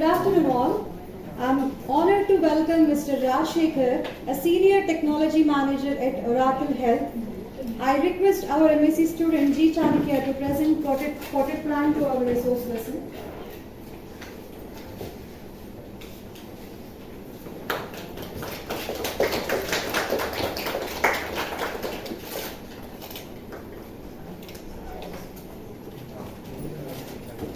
Good afternoon all. I'm honored to welcome Mr. Rajasekhar, a Senior Technology Manager at Oracle Health. I request our MSc student G. Chanakya to present potted plant to our resource person.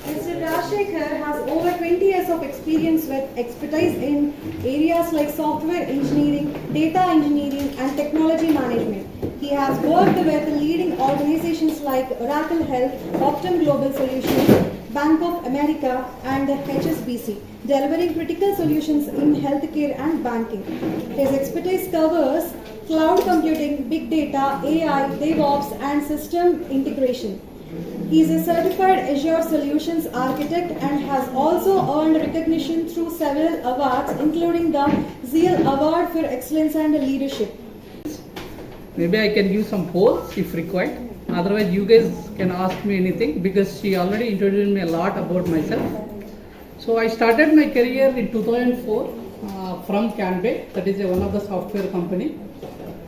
Mr. Rajasekhar has over 20 years of experience with expertise in areas like software engineering, data engineering, and technology management. He has worked with leading organizations like Oracle Health, Optum Global Solutions, Bank of America, and HSBC, delivering critical solutions in healthcare and banking. His expertise covers cloud computing, big data, AI, DevOps, and system integration. He is a certified Azure Solutions Architect and has also earned recognition through several awards, including the Zeal Award for Excellence and Leadership. Maybe I can give some polls if required. Otherwise, you guys can ask me anything because she already introduced me a lot about myself. So I started my career in 2004 from Canbay, that is one of the software company.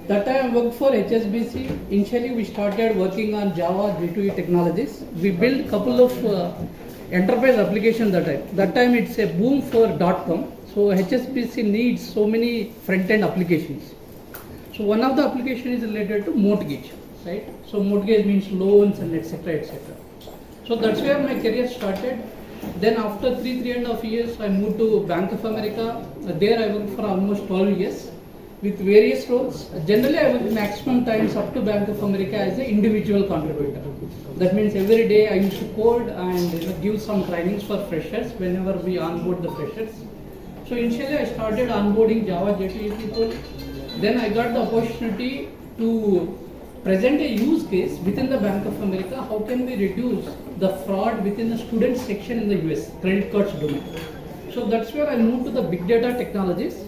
That time I worked for HSBC. Initially, we started working on Java J2E technologies. We built a couple of enterprise applications that time. That time it's a boom for .com. So HSBC needs so many front-end applications. So one of the application is related to mortgage, right? So mortgage means loans and etc. etc. So that's where my career started. Then after 3.5 years, I moved to Bank of America. There I worked for almost 12 years. With various roles. Generally, I work maximum times up to Bank of America as an individual contributor. That means every day I used to code and give some trainings for freshers whenever we onboard the freshers. So initially, I started onboarding Java J2E people. Then I got the opportunity to present a use case within the Bank of America. How can we reduce the fraud within the student section in the US, credit cards domain? So that's where I moved to the big data technologies.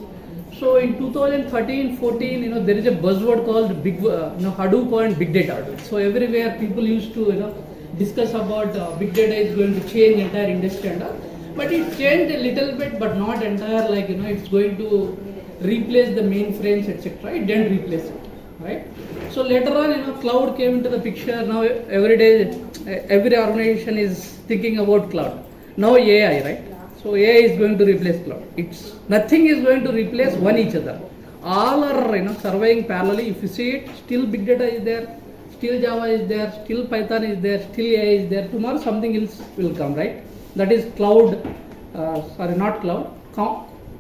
So in 2013-14, there is a buzzword called Hadoop and big data. So everywhere people used to, discuss about big data is going to change entire industry and all. But it changed a little bit, but not entire. Like it's going to replace the mainframes, etc. It didn't replace it, right? So later on, cloud came into the picture. Now every day, every organization is thinking about cloud. Now AI, right? So AI is going to replace cloud. Nothing is going to replace one each other. All are surviving parallelly. If you see it, still big data is there, still Java is there, still Python is there, still AI is there. Tomorrow something else will come, right? That is cloud. Not cloud.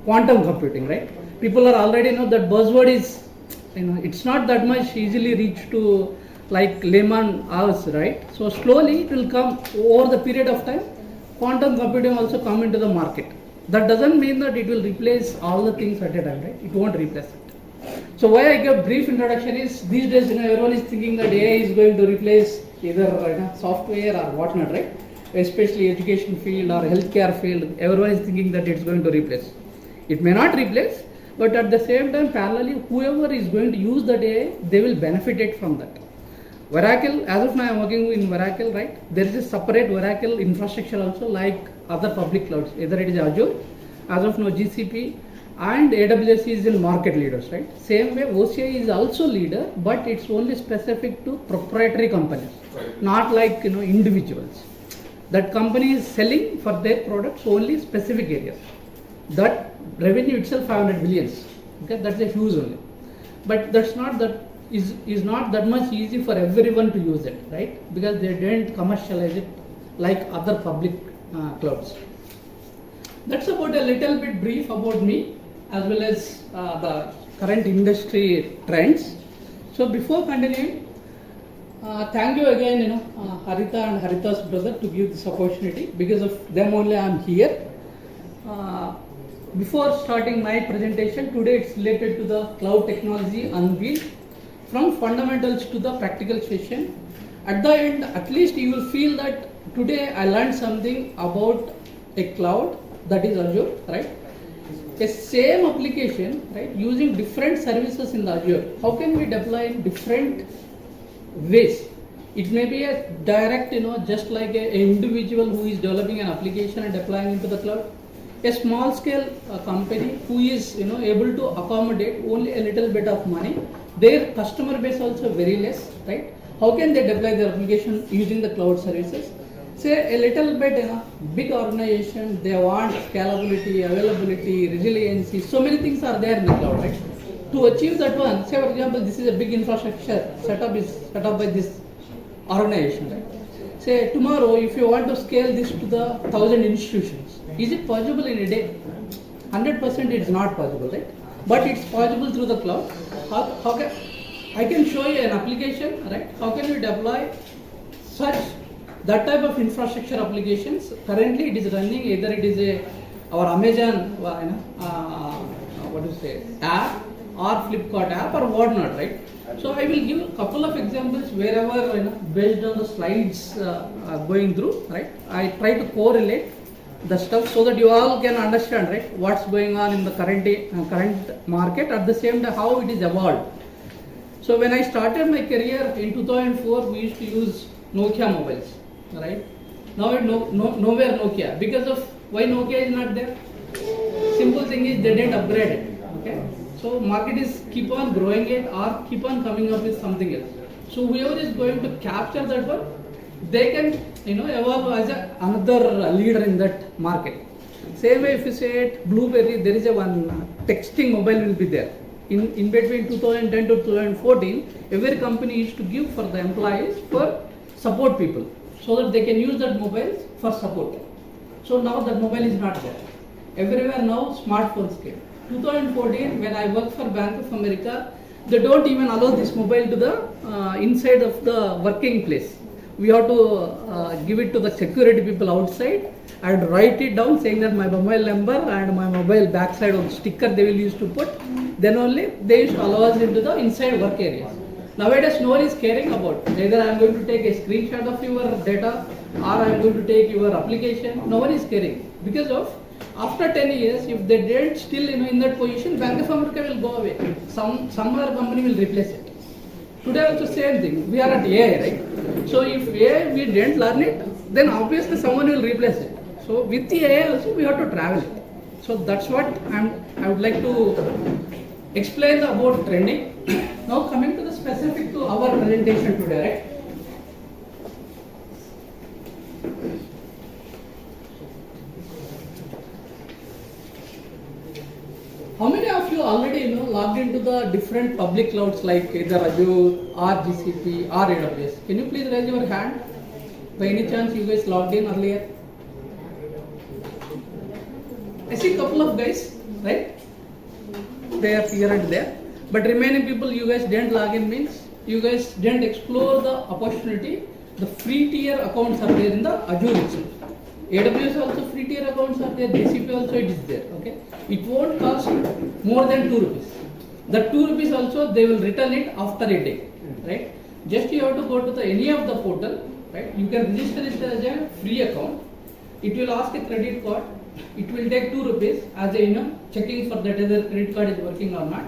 Quantum computing, right? People are already that buzzword is it's not that much easily reached to like layman hours, right? So slowly it will come over the period of time. Quantum computing also come into the market. That doesn't mean that it will replace all the things at a time, right? It won't replace it. So why I give brief introduction is these days everyone is thinking that AI is going to replace either software or whatnot, right? Especially education field or healthcare field, everyone is thinking that it's going to replace. It may not replace, but at the same time parallelly whoever is going to use that AI, they will benefit it from that. Oracle, as of now I am working in Oracle, right? There is a separate Oracle infrastructure also like other public clouds. Either it is Azure, as of now GCP, and AWS is in market leaders, right? Same way OCI is also leader, but it's only specific to proprietary companies, not like individuals. That company is selling for their products only specific areas. That revenue itself 500 billions. Okay, that's a huge only. But that's not that. Is not that much easy for everyone to use it, right? Because they didn't commercialize it like other public clouds. That's about a little bit brief about me as well as the current industry trends. So before continuing, thank you again, Harita and Harita's brother to give this opportunity. Because of them only I am here. Before starting my presentation, today it's related to the cloud technology Unveiled. From fundamentals to the practical session, at the end, at least you will feel that today I learned something about a cloud, that is Azure, right? A same application, right, using different services in the Azure. How can we deploy in different ways? It may be a direct, just like an individual who is developing an application and deploying into the cloud. A small scale company who is able to accommodate only a little bit of money, their customer base also very less, right? How can they deploy their application using the cloud services? Say a little bit, big organization, they want scalability, availability, resiliency, so many things are there in the cloud, right? To achieve that one, say for example, this is a big infrastructure set up by this organization, right? Say tomorrow, if you want to scale this to the 1,000 institutions, is it possible in a day? 100% it's not possible, right? But it's possible through the cloud. How can I can show you an application, right? How can we deploy that type of infrastructure applications? Currently, it is running either it is our Amazon, app or Flipkart app or whatnot, right? So I will give a couple of examples wherever based on the slides going through, right? I try to correlate the stuff so that you all can understand, right, what's going on in the current market, at the same time how it is evolved. So when I started my career in 2004, we used to use Nokia mobiles, right? Now nowhere Nokia, because of why Nokia is not there. Simple thing is they didn't upgrade it. Okay, so market is keep on growing it or keep on coming up with something else. So whoever is going to capture that one, they can evolve as another leader in that market. Same way if you say it, BlueBerry, there is a one texting mobile will be there. In between 2010 to 2014, every company used to give for the employees for support people, so that they can use that mobile for support. So now that mobile is not there. Everywhere now smartphones came. 2014, when I worked for Bank of America, they don't even allow this mobile to the inside of the working place. We have to give it to the security people outside and write it down saying that my mobile number and my mobile backside of the sticker they will use to put. Then only they used to allow us into the inside work areas. Nowadays no one is caring about either I am going to take a screenshot of your data or I am going to take your application. No one is caring because of after 10 years, if they didn't still in that position, Bank of America will go away. Some other company will replace it. Today also same thing. We are at AI, right? So if AI we didn't learn it, then obviously someone will replace it. So with the AI also we have to travel it. So that's what I would like to explain about trending. Now coming to the specific to our presentation today, right? How many of you already logged into the different public clouds like either Azure or GCP or AWS? Can you please raise your hand? By any chance you guys logged in earlier? I see a couple of guys, right? They are here and there. But remaining people, you guys didn't log in means you guys didn't explore the opportunity. The free tier accounts are there in the Azure itself. AWS also free tier accounts are there, GCP also it is there, okay? It won't cost more than 2 rupees. The 2 rupees also they will return it after a day, right? Just you have to go to any of the portal, right? You can register it as a free account. It will ask a credit card. It will take 2 rupees as a checking for that whether credit card is working or not.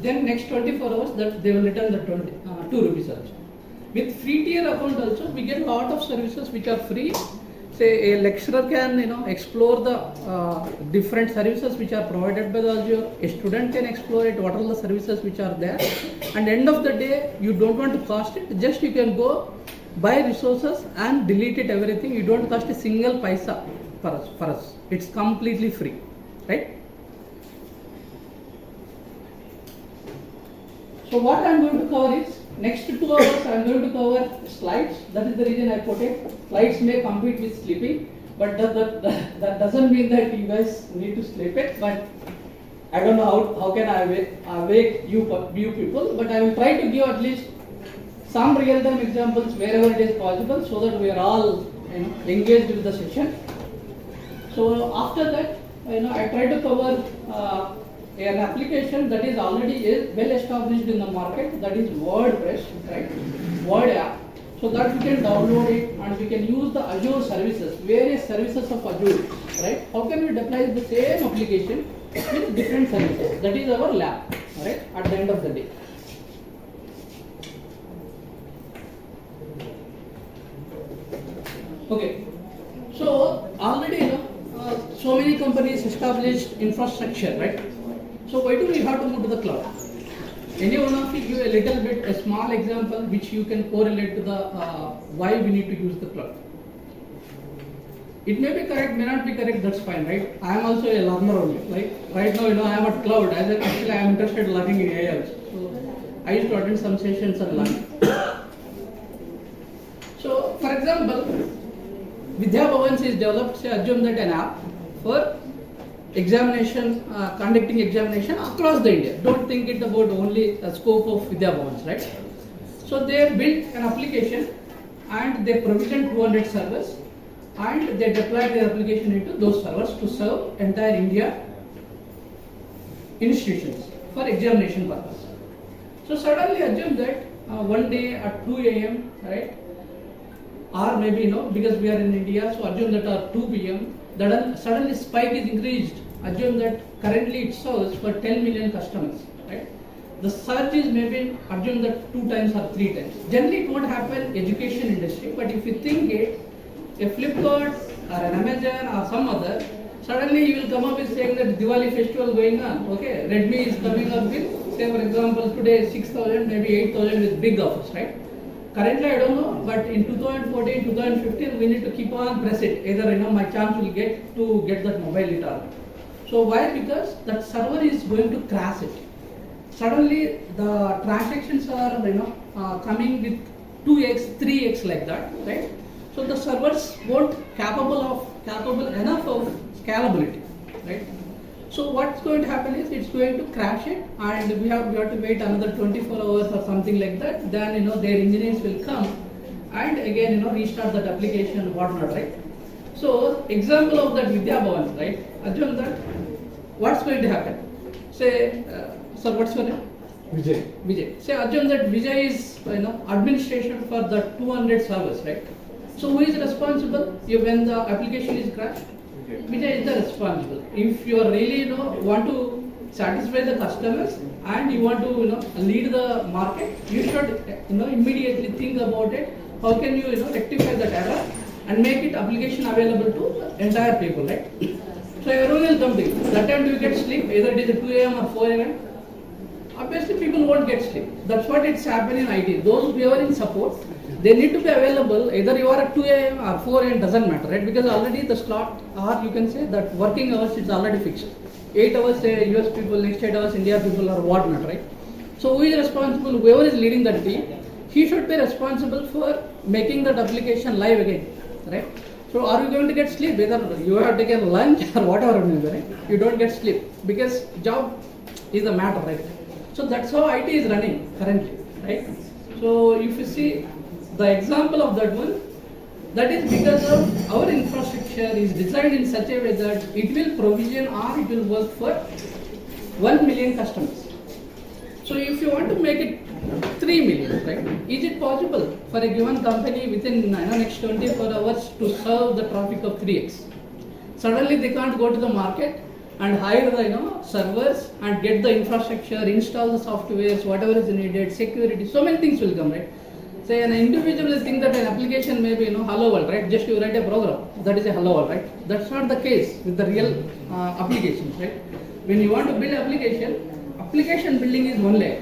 Then next 24 hours that they will return the 2 rupees also. With free tier account also we get a lot of services which are free. Say a lecturer can explore the different services which are provided by the Azure. A student can explore it, what are the services which are there. And end of the day, you don't want to cost it. Just you can go buy resources and delete it everything. You don't cost a single paisa for us. It's completely free, right? So what I am going to cover is next 2 hours I am going to cover slides. That is the reason I put it. Slides may compete with sleeping, but that doesn't mean that you guys need to sleep it. But I don't know how can I awake you people, but I will try to give at least some real-time examples wherever it is possible, so that we are all engaged with the session. So after that, I try to cover an application that is already well established in the market, that is WordPress, right? Word app. So that we can download it and we can use the Azure services, various services of Azure, right? How can we deploy the same application with different services? That is our lab, right? At the end of the day. Okay. So already, so many companies established infrastructure, right? So why do we have to move to the cloud? Any one of you give a little bit, a small example which you can correlate to the why we need to use the cloud. It may be correct, may not be correct, that's fine, right? I am also a learner only. Like right now, I am at cloud. Actually, I am interested in learning in AI also. So I used to attend some sessions and learn. So, for example, Bhavans is developed, say, assume that an app for examination, conducting examination across the India. Don't think it about only the scope of Bhavans, right? So they built an application and they provisioned 200 servers and they deployed their application into those servers to serve entire India institutions for examination purpose. So suddenly assume that one day at 2 a.m., right? Or maybe, because we are in India, so assume that at 2 p.m., that suddenly spike is increased. Assume that currently it serves for 10 million customers, right? The surge is maybe, assume that 2 times or 3 times. Generally it won't happen education industry, but if you think it, a Flipkart or an Amazon or some other, suddenly you will come up with saying that Diwali festival going on, okay? Redmi is coming up with, say for example, today 6,000, maybe 8,000 with big offers, right? Currently I don't know, but in 2014, 2015, we need to keep on press it. Either, my chance will get that mobile later. So why? Because that server is going to crash it. Suddenly the transactions are, coming with 2x, 3x like that, right? So the servers won't capable enough of scalability, right? So what's going to happen is it's going to crash it, and we have to wait another 24 hours or something like that. Then their engineers will come and again restart that application, whatnot, right? So example of that Bhavans, right? Assume that what's going to happen? Say, sir, what's your name? Vijay. Vijay. Say assume that Vijay is administration for the 200 servers, right? So who is responsible when the application is crashed? Vijay is the responsible. If you are really want to satisfy the customers and you want to lead the market, you should immediately think about it. How can you rectify that error and make it application available to entire people, right? So everyone will come to you. That time do you get sleep? Either it is 2 a.m. or 4 a.m. Obviously people won't get sleep. That's what it's happening in IT. Those who are in support, they need to be available. Either you are at 2 a.m. or 4 a.m. doesn't matter, right? Because already the slot, or you can say that working hours is already fixed. 8 hours say US people, next 8 hours India people, or whatnot, right? So who is responsible? Whoever is leading that team, he should be responsible for making that application live again, right? So are you going to get sleep? Either you have taken lunch or whatever, right? You don't get sleep because job is the matter, right? So that's how IT is running currently, right? So if you see the example of that one, that is because of our infrastructure is designed in such a way that it will provision or it will work for 1 million customers. So if you want to make it 3 million, right? Is it possible for a given company within next 24 hours to serve the traffic of 3x? Suddenly they can't go to the market and hire the servers and get the infrastructure, install the softwares, whatever is needed, security, so many things will come, right? Say an individual will think that an application may be hello world, right? Just you write a program, that is a hello world, right? That's not the case with the real applications, right? When you want to build application building is one layer.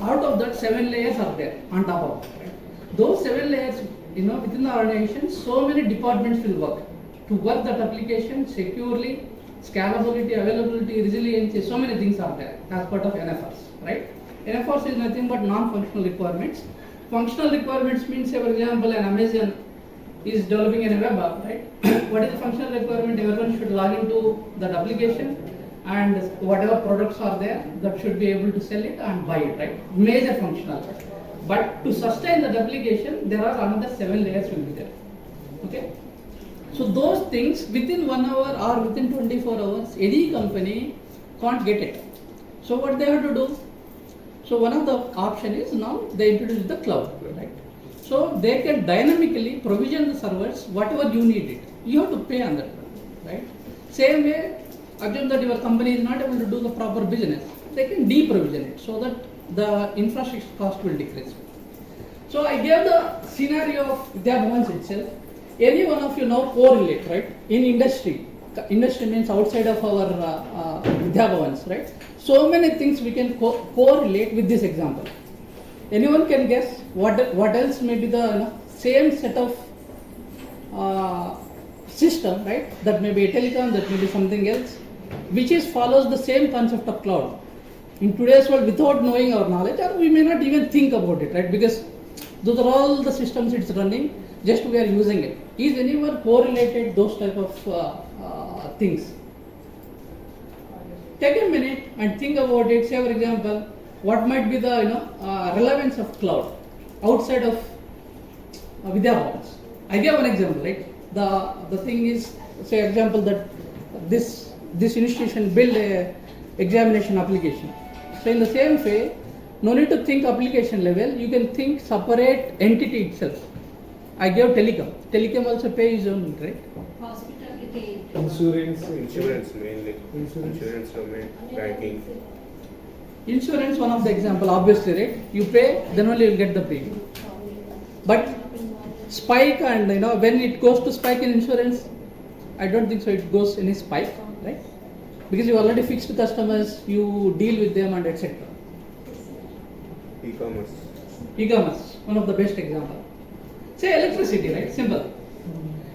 Out of that 7 layers are there on top of it, right? Those 7 layers, within the organization, so many departments will work to work that application securely, scalability, availability, resiliency, so many things are there as part of NFRs, right? NFRs is nothing but non-functional requirements. Functional requirements means, say for example, an Amazon is developing a web app, right? What is the functional requirement? Everyone should log into that application and whatever products are there, that should be able to sell it and buy it, right? Major functional. But to sustain that application, there are another 7 layers will be there, okay? So those things within 1 hour or within 24 hours, any company can't get it. So what they have to do? So one of the option is now they introduce the cloud, right? So they can dynamically provision the servers, whatever you need it. You have to pay on that, right? Same way, assume that your company is not able to do the proper business, they can de-provision it so that the infrastructure cost will decrease. So I gave the scenario of Bhavans itself. Any one of you now correlate, right? In industry, industry means outside of our Bhavans, right? So many things we can correlate with this example. Anyone can guess what else may be the same set of system, right? That may be a telecom, that may be something else, which follows the same concept of cloud. In today's world, without knowing our knowledge, or we may not even think about it, right? Because those are all the systems it's running, just we are using it. Is anyone correlated those type of things? Take a minute and think about it. Say, for example, what might be the relevance of cloud outside of Bhavans? I give one example, right? The thing is, say, example that this institution build a examination application. So in the same way, no need to think application level. You can think separate entity itself. I gave telecom. Telecom also pay his own, right? Hospitality. Insurance mainly. Insurance domain, banking. Insurance, one of the example, obviously, right? You pay, then only you'll get the premium. But spike and when it goes to spike in insurance, I don't think so. It goes any spike, right? Because you already fixed customers, you deal with them and etc. E-commerce. E-commerce, one of the best example. Say electricity, right? Simple.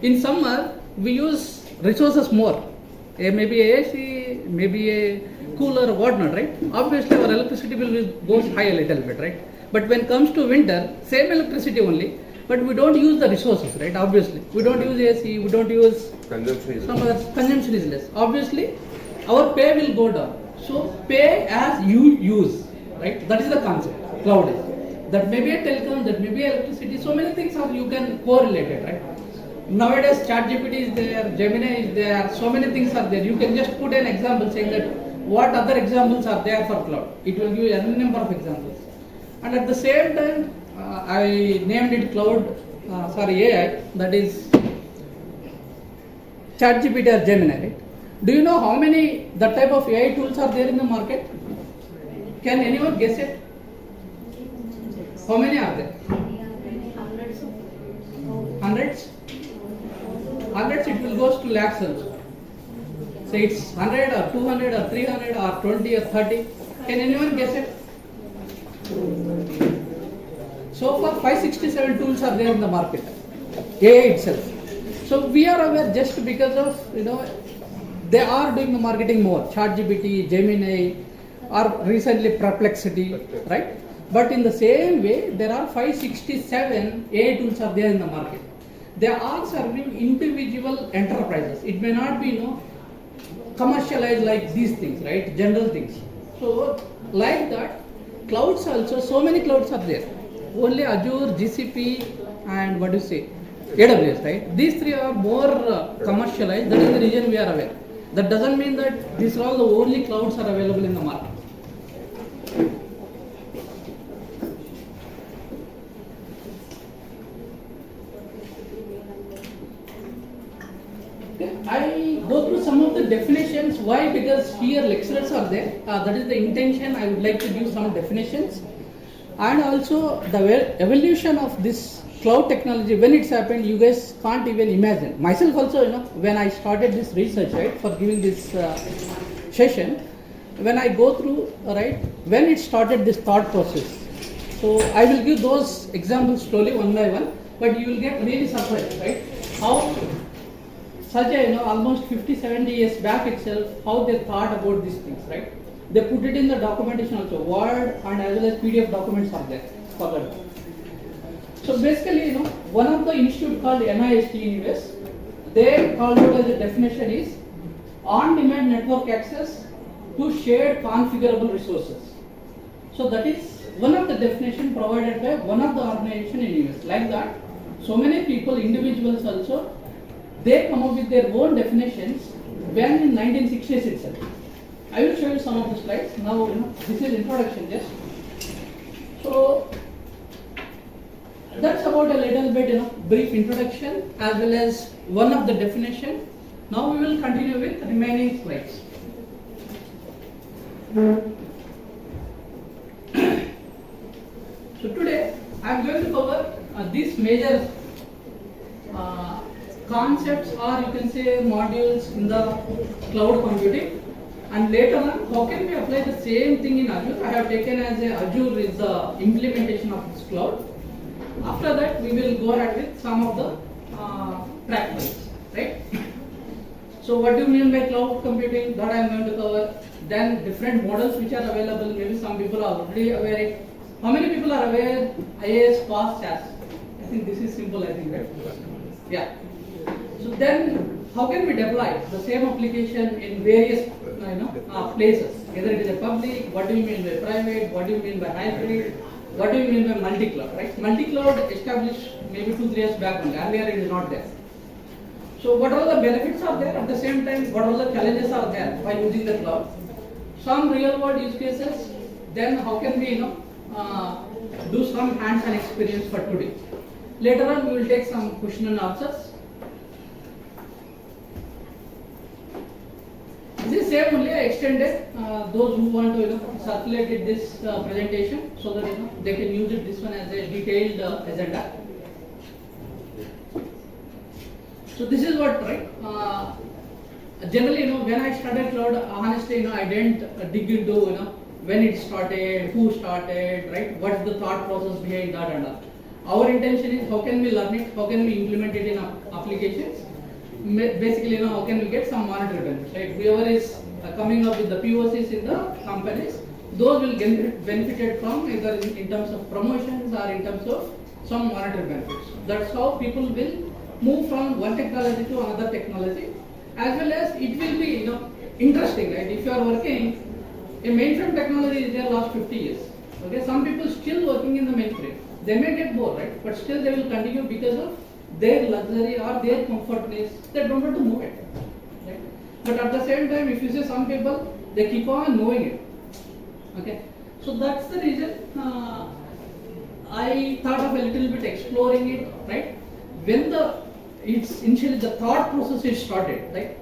In summer, we use resources more. Maybe a AC, maybe a cooler, whatnot, right? Obviously, our electricity bill goes high a little bit, right? But when it comes to winter, same electricity only, but we don't use the resources, right? Obviously, we don't use AC, we don't use consumption is less. Obviously, our pay will go down. So pay as you use, right? That is the concept. Cloud is. That may be a telecom, that may be electricity. So many things are you can correlate it, right? Nowadays, ChatGPT is there, Gemini is there. So many things are there. You can just put an example saying that what other examples are there for cloud. It will give you a number of examples. And at the same time, I named it AI. That is ChatGPT or Gemini, right? Do you know how many the type of AI tools are there in the market? Can anyone guess it? How many are there? Hundreds? Hundreds, it will go to lakhs also. Say it's 100 or 200 or 300 or 20 or 30. Can anyone guess it? So far 567 tools are there in the market. AI itself. So we are aware just because of, they are doing the marketing more. ChatGPT, Gemini, or recently Perplexity, right? But in the same way, there are 567 AI tools are there in the market. They are serving individual enterprises. It may not be, commercialized like these things, right? General things. So, like that, clouds also, so many clouds are there. Only Azure, GCP, and AWS, right? These three are more commercialized. That is the reason we are aware. That doesn't mean that these are all the only clouds are available in the market. I go through some of the definitions. Why? Because here lecturers are there. That is the intention. I would like to give some definitions. And also the evolution of this cloud technology, when it's happened, you guys can't even imagine. Myself also, when I started this research, right, for giving this session, when I go through, right, when it started this thought process. So I will give those examples slowly one by one, but you will get really surprised, right? How such a, almost 50-70 years back itself, how they thought about these things, right? They put it in the documentation also, Word and as well as PDF documents are there for that. So basically, one of the institute called NIST in US, they called it as a definition is on-demand network access to shared configurable resources. So that is one of the definition provided by one of the organization in US. Like that, so many people, individuals also, they come up with their own definitions when in 1960s itself. I will show you some of the slides. Now, this is introduction just. So, that's about a little bit, brief introduction as well as one of the definition. Now we will continue with remaining slides. So today I am going to cover these major concepts or you can say modules in the cloud computing, and later on how can we apply the same thing in Azure. I have taken as a Azure is the implementation of this cloud. After that we will go ahead with some of the practicals, right? So what do you mean by cloud computing? That I am going to cover. Then different models which are available. Maybe some people are already aware. How many people are aware IAS, PAS, SAS? I think this is simple, I think, right? Yeah. So then how can we deploy the same application in various places? Either it is a public, what do you mean by private, what do you mean by hybrid, what do you mean by multi-cloud, right? Multi-cloud established maybe 2-3 years back only, earlier it is not there. So what all the benefits are there, at the same time what all the challenges are there by using the cloud? Some real world use cases, then how can we do some hands-on experience for today. Later on we will take some question and answers. This is same only I extended those who want to circulate this presentation so that they can use it this one as a detailed agenda. So this is what, right? Generally, when I started cloud, honestly, I didn't dig into when it started, who started, right? What's the thought process behind that and all. Our intention is how can we learn it, how can we implement it in applications. Basically, how can we get some monetary benefits, right? Whoever is coming up with the POCs in the companies, those will get benefited from either in terms of promotions or in terms of some monetary benefits. That's how people will move from one technology to another technology, as well as it will be interesting, right? If you are working, a mainframe technology is there last 50 years. Okay, some people still working in the mainframe. They may get bored, right? But still they will continue because of their luxury or their comfortness. They don't want to move it, right? But at the same time, if you see some people, they keep on moving it. Okay, so that's the reason I thought of a little bit exploring it, right? When it's initially the thought process is started, right?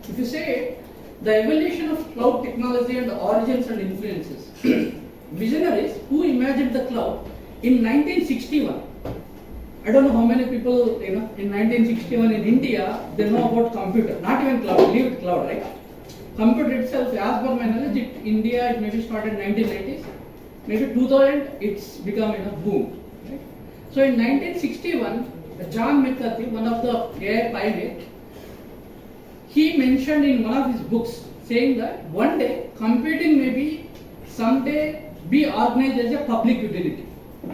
If you say the evolution of cloud technology and the origins and influences, visionaries who imagined the cloud in 1961. I don't know how many people, in 1961 in India, they know about computer, not even cloud, leave it cloud, right? Computer itself, as per my knowledge, India it maybe started 1990s, maybe 2000, it's become boom, right? So in 1961, John McCarthy, one of the AI pioneers, he mentioned in one of his books saying that one day computing may be someday be organized as a public utility,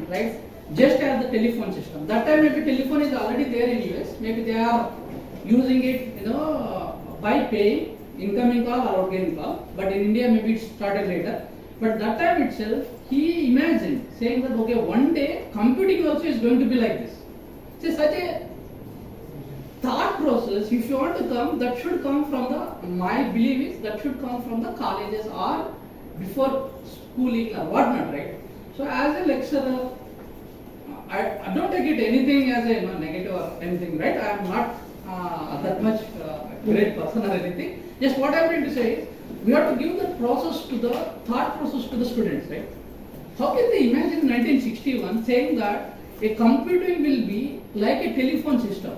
right? Just as the telephone system. That time maybe telephone is already there in US. Maybe they are using it, by paying incoming call or outgoing call. But in India maybe it started later. But that time itself, he imagined saying that okay, one day computing also is going to be like this. See, such a thought process, if you want to come, that should come from my belief is that should come from the colleges or before schooling or whatnot, right? So as a lecturer, I don't take it anything as a negative or anything, right? I am not that much great person or anything. Just what I am trying to say is, we have to give the process to the thought process to the students, right? How can they imagine 1961 saying that a computing will be like a telephone system,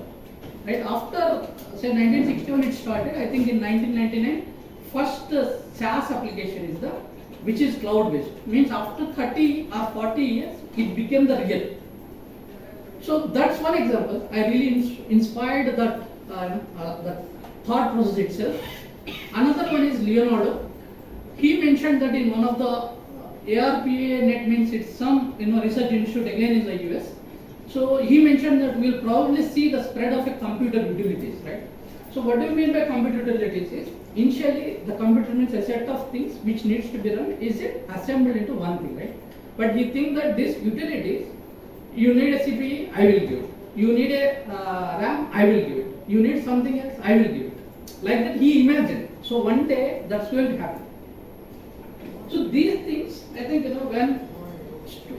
right? After say 1961 it started, I think in 1999, first SAS application is which is cloud based. Means after 30 or 40 years, it became the real. So that's one example. I really inspired that thought process itself. Another one is Leonardo. He mentioned that in one of the ARPA net means it's some research institute again in the US. So he mentioned that we'll probably see the spread of a computer utilities, right? So what do you mean by computer utilities is initially the computer means a set of things which needs to be run is it assembled into one thing, right? But you think that this utilities, you need a CPU, I will give it. You need a RAM, I will give it. You need something else, I will give it. Like that he imagined. So one day that's going to happen. So these things, I think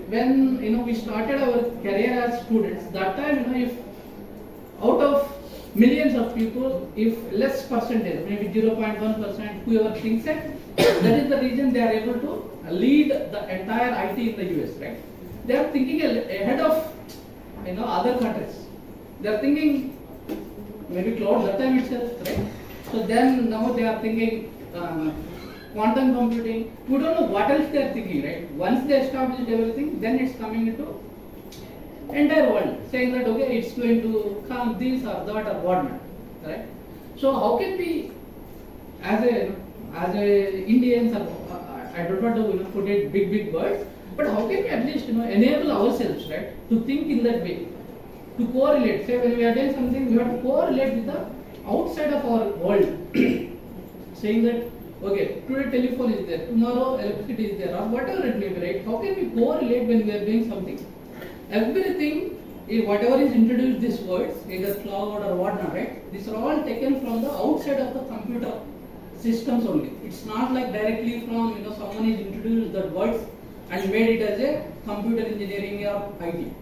when we started our career as students, that time if out of millions of people, if less percentage, maybe 0.1%, whoever thinks it, that is the reason they are able to lead the entire IT in the US, right? They are thinking ahead of other countries. They are thinking maybe cloud that time itself, right? So then now they are thinking quantum computing. We don't know what else they are thinking, right? Once they established everything, then it's coming into entire world, saying that okay, it's going to come this or that or whatnot, right? So how can we, as a Indians, I don't want to put it big words, but how can we at least enable ourselves, right, to think in that way, to correlate. Say when we are doing something, we have to correlate with the outside of our world, saying that okay, today telephone is there, tomorrow electricity is there, or whatever it may be, right? How can we correlate when we are doing something? Everything, whatever is introduced, these words, either cloud or whatnot, right? These are all taken from the outside of the computer systems only. It's not like directly from someone is introduced that words and made it as a computer engineering or IT.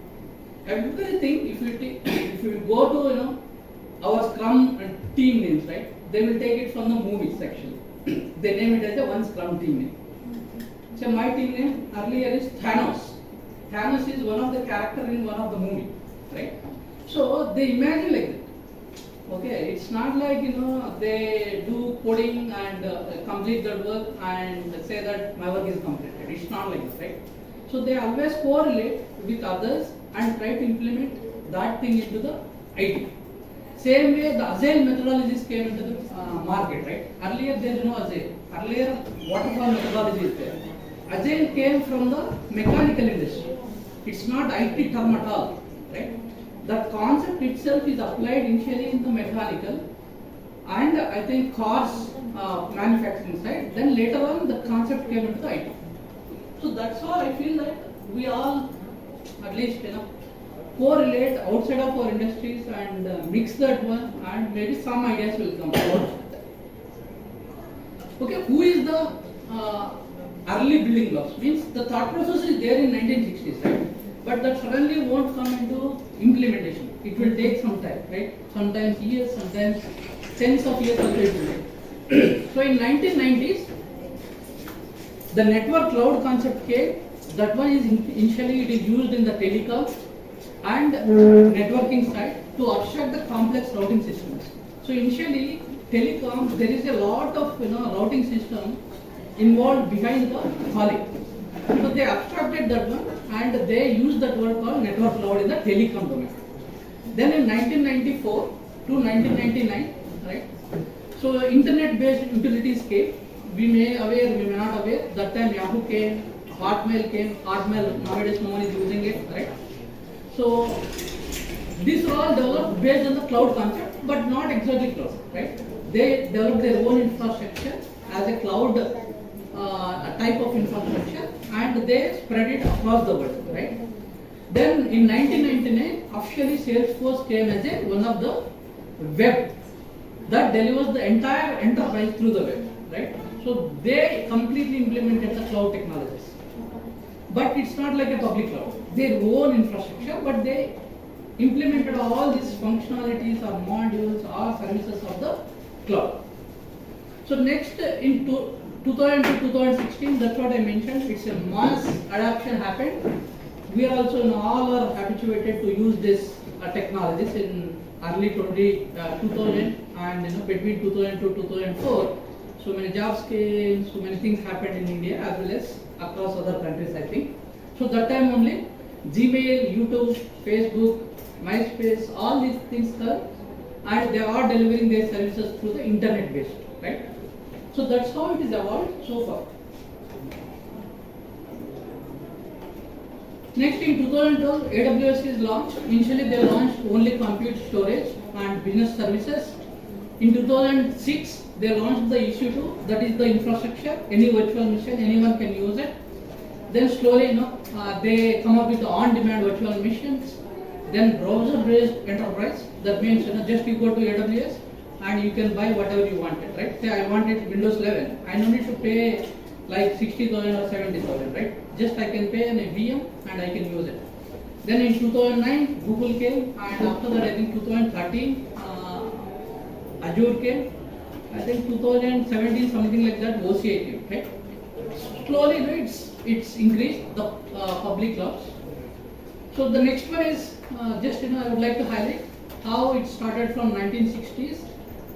Everything, if you go to our Scrum team names, right? They will take it from the movies section. They name it as a one Scrum team name. So my team name earlier is Thanos. Thanos is one of the character in one of the movie, right? So they imagine like that. Okay, it's not like they do coding and complete their work and say that my work is completed. It's not like that, right? So they always correlate with others and try to implement that thing into the IT. Same way the Agile methodologies came into the market, right? Earlier there is no Agile. Earlier waterfall methodology is there. Agile came from the mechanical industry. It's not IT term at all, right? The concept itself is applied initially in the mechanical and I think cars manufacturing side. Then later on the concept came into the IT. So that's how I feel that we all at least correlate outside of our industries and mix that one, and maybe some ideas will come out. Okay, who is the early building blocks? Means the thought process is there in 1960s, right? But that suddenly won't come into implementation. It will take some time, right? Sometimes years, sometimes tens of years also it will take. So in 1990s, the network cloud concept came. That one is initially it is used in the telecom and networking side to abstract the complex routing systems. So initially telecom, there is a lot of routing system involved behind the calling. So they abstracted that one and they used that word called network cloud in the telecom domain. Then in 1994 to 1999, right? So internet based utilities came. We may aware, we may not aware. That time Yahoo came, Hotmail came. Hotmail nowadays no one is using it, right? So these are all developed based on the cloud concept, but not exactly cloud, right? They developed their own infrastructure as a cloud type of infrastructure, and they spread it across the world, right? Then in 1999, officially Salesforce came as one of the web that delivers the entire enterprise through the web, right? So they completely implemented the cloud technologies. But it's not like a public cloud. Their own infrastructure, but they implemented all these functionalities or modules or services of the cloud. So next in 2000 to 2016, that's what I mentioned. It's a mass adoption happened. We are also all are habituated to use this technologies in early 2000 and between 2000 to 2004. So many jobs came, so many things happened in India as well as across other countries, I think. So that time only Gmail, YouTube, Facebook, MySpace, all these things come and they are delivering their services through the internet based, right? So that's how it is evolved so far. Next in 2012, AWS is launched. Initially they launched only compute storage and business services. In 2006, they launched the EC2, that is the infrastructure, any virtual machine, anyone can use it. Then slowly, they come up with the on-demand virtual machines. Then browser-based enterprise, that means just you go to AWS and you can buy whatever you wanted, right? Say I wanted Windows 11, I don't need to pay like 60,000 or 70,000, right? Just I can pay in a VM and I can use it. Then in 2009, Google came, and after that I think 2013, Azure came. I think 2017, something like that, OCI came, right? Slowly, it's increased the public clouds. So the next one is just I would like to highlight how it started from 1960s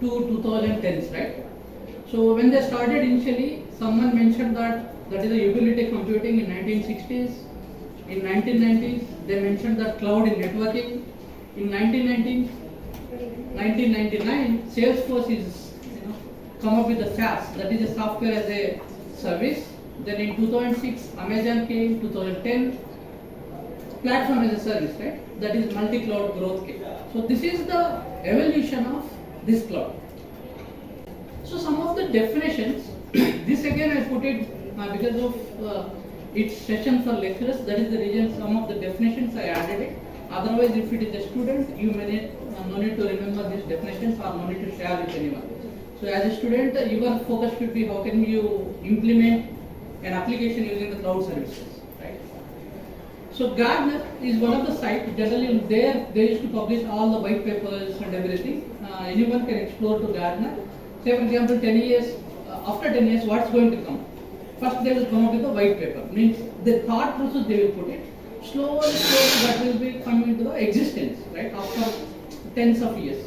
to 2010s, right? So when they started initially, someone mentioned that is a utility computing in 1960s. In 1990s, they mentioned that cloud in networking. In 1999, Salesforce is come up with the SaaS, that is a software as a service. Then in 2006, Amazon came. 2010, platform as a service, right? That is multi-cloud growth came. So this is the evolution of this cloud. So some of the definitions, this again I put it because of its session for lecturers. That is the reason some of the definitions I added it. Otherwise, if it is a student, you may no need to remember these definitions or no need to share with anyone. So as a student, your focus should be how can you implement an application using the cloud services, right? So Gartner is one of the sites. Generally, there they used to publish all the white papers and everything. Anyone can explore to Gartner. Say for example, 10 years after 10 years, what's going to come? First, they will come up with a white paper. Means the thought process they will put it. Slowly that will be coming into the existence, right? After tens of years.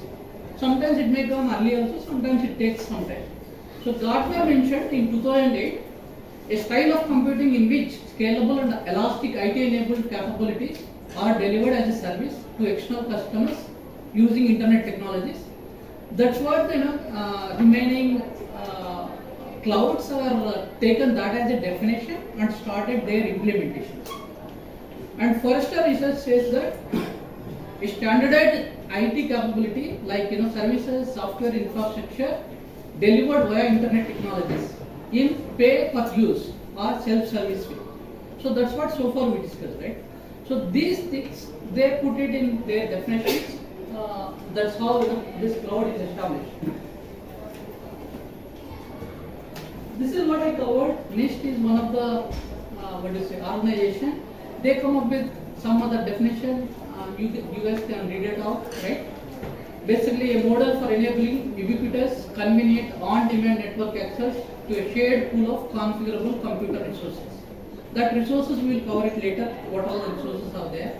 Sometimes it may come early also. Sometimes it takes some time. So Gartner mentioned in 2008 a style of computing in which scalable and elastic IT-enabled capabilities are delivered as a service to external customers using internet technologies. That's what remaining clouds are taken that as a definition and started their implementation. And Forrester research says that a standardized IT capability like services, software infrastructure delivered via internet technologies in pay per use or self-service way. So that's what so far we discussed, right? So these things they put it in their definitions. That's how this cloud is established. This is what I covered. NIST is one of the organization. They come up with some other definition. You guys can read it out, right? Basically, a model for enabling ubiquitous, convenient, on-demand network access to a shared pool of configurable computer resources. That resources we will cover it later. What all the resources are there?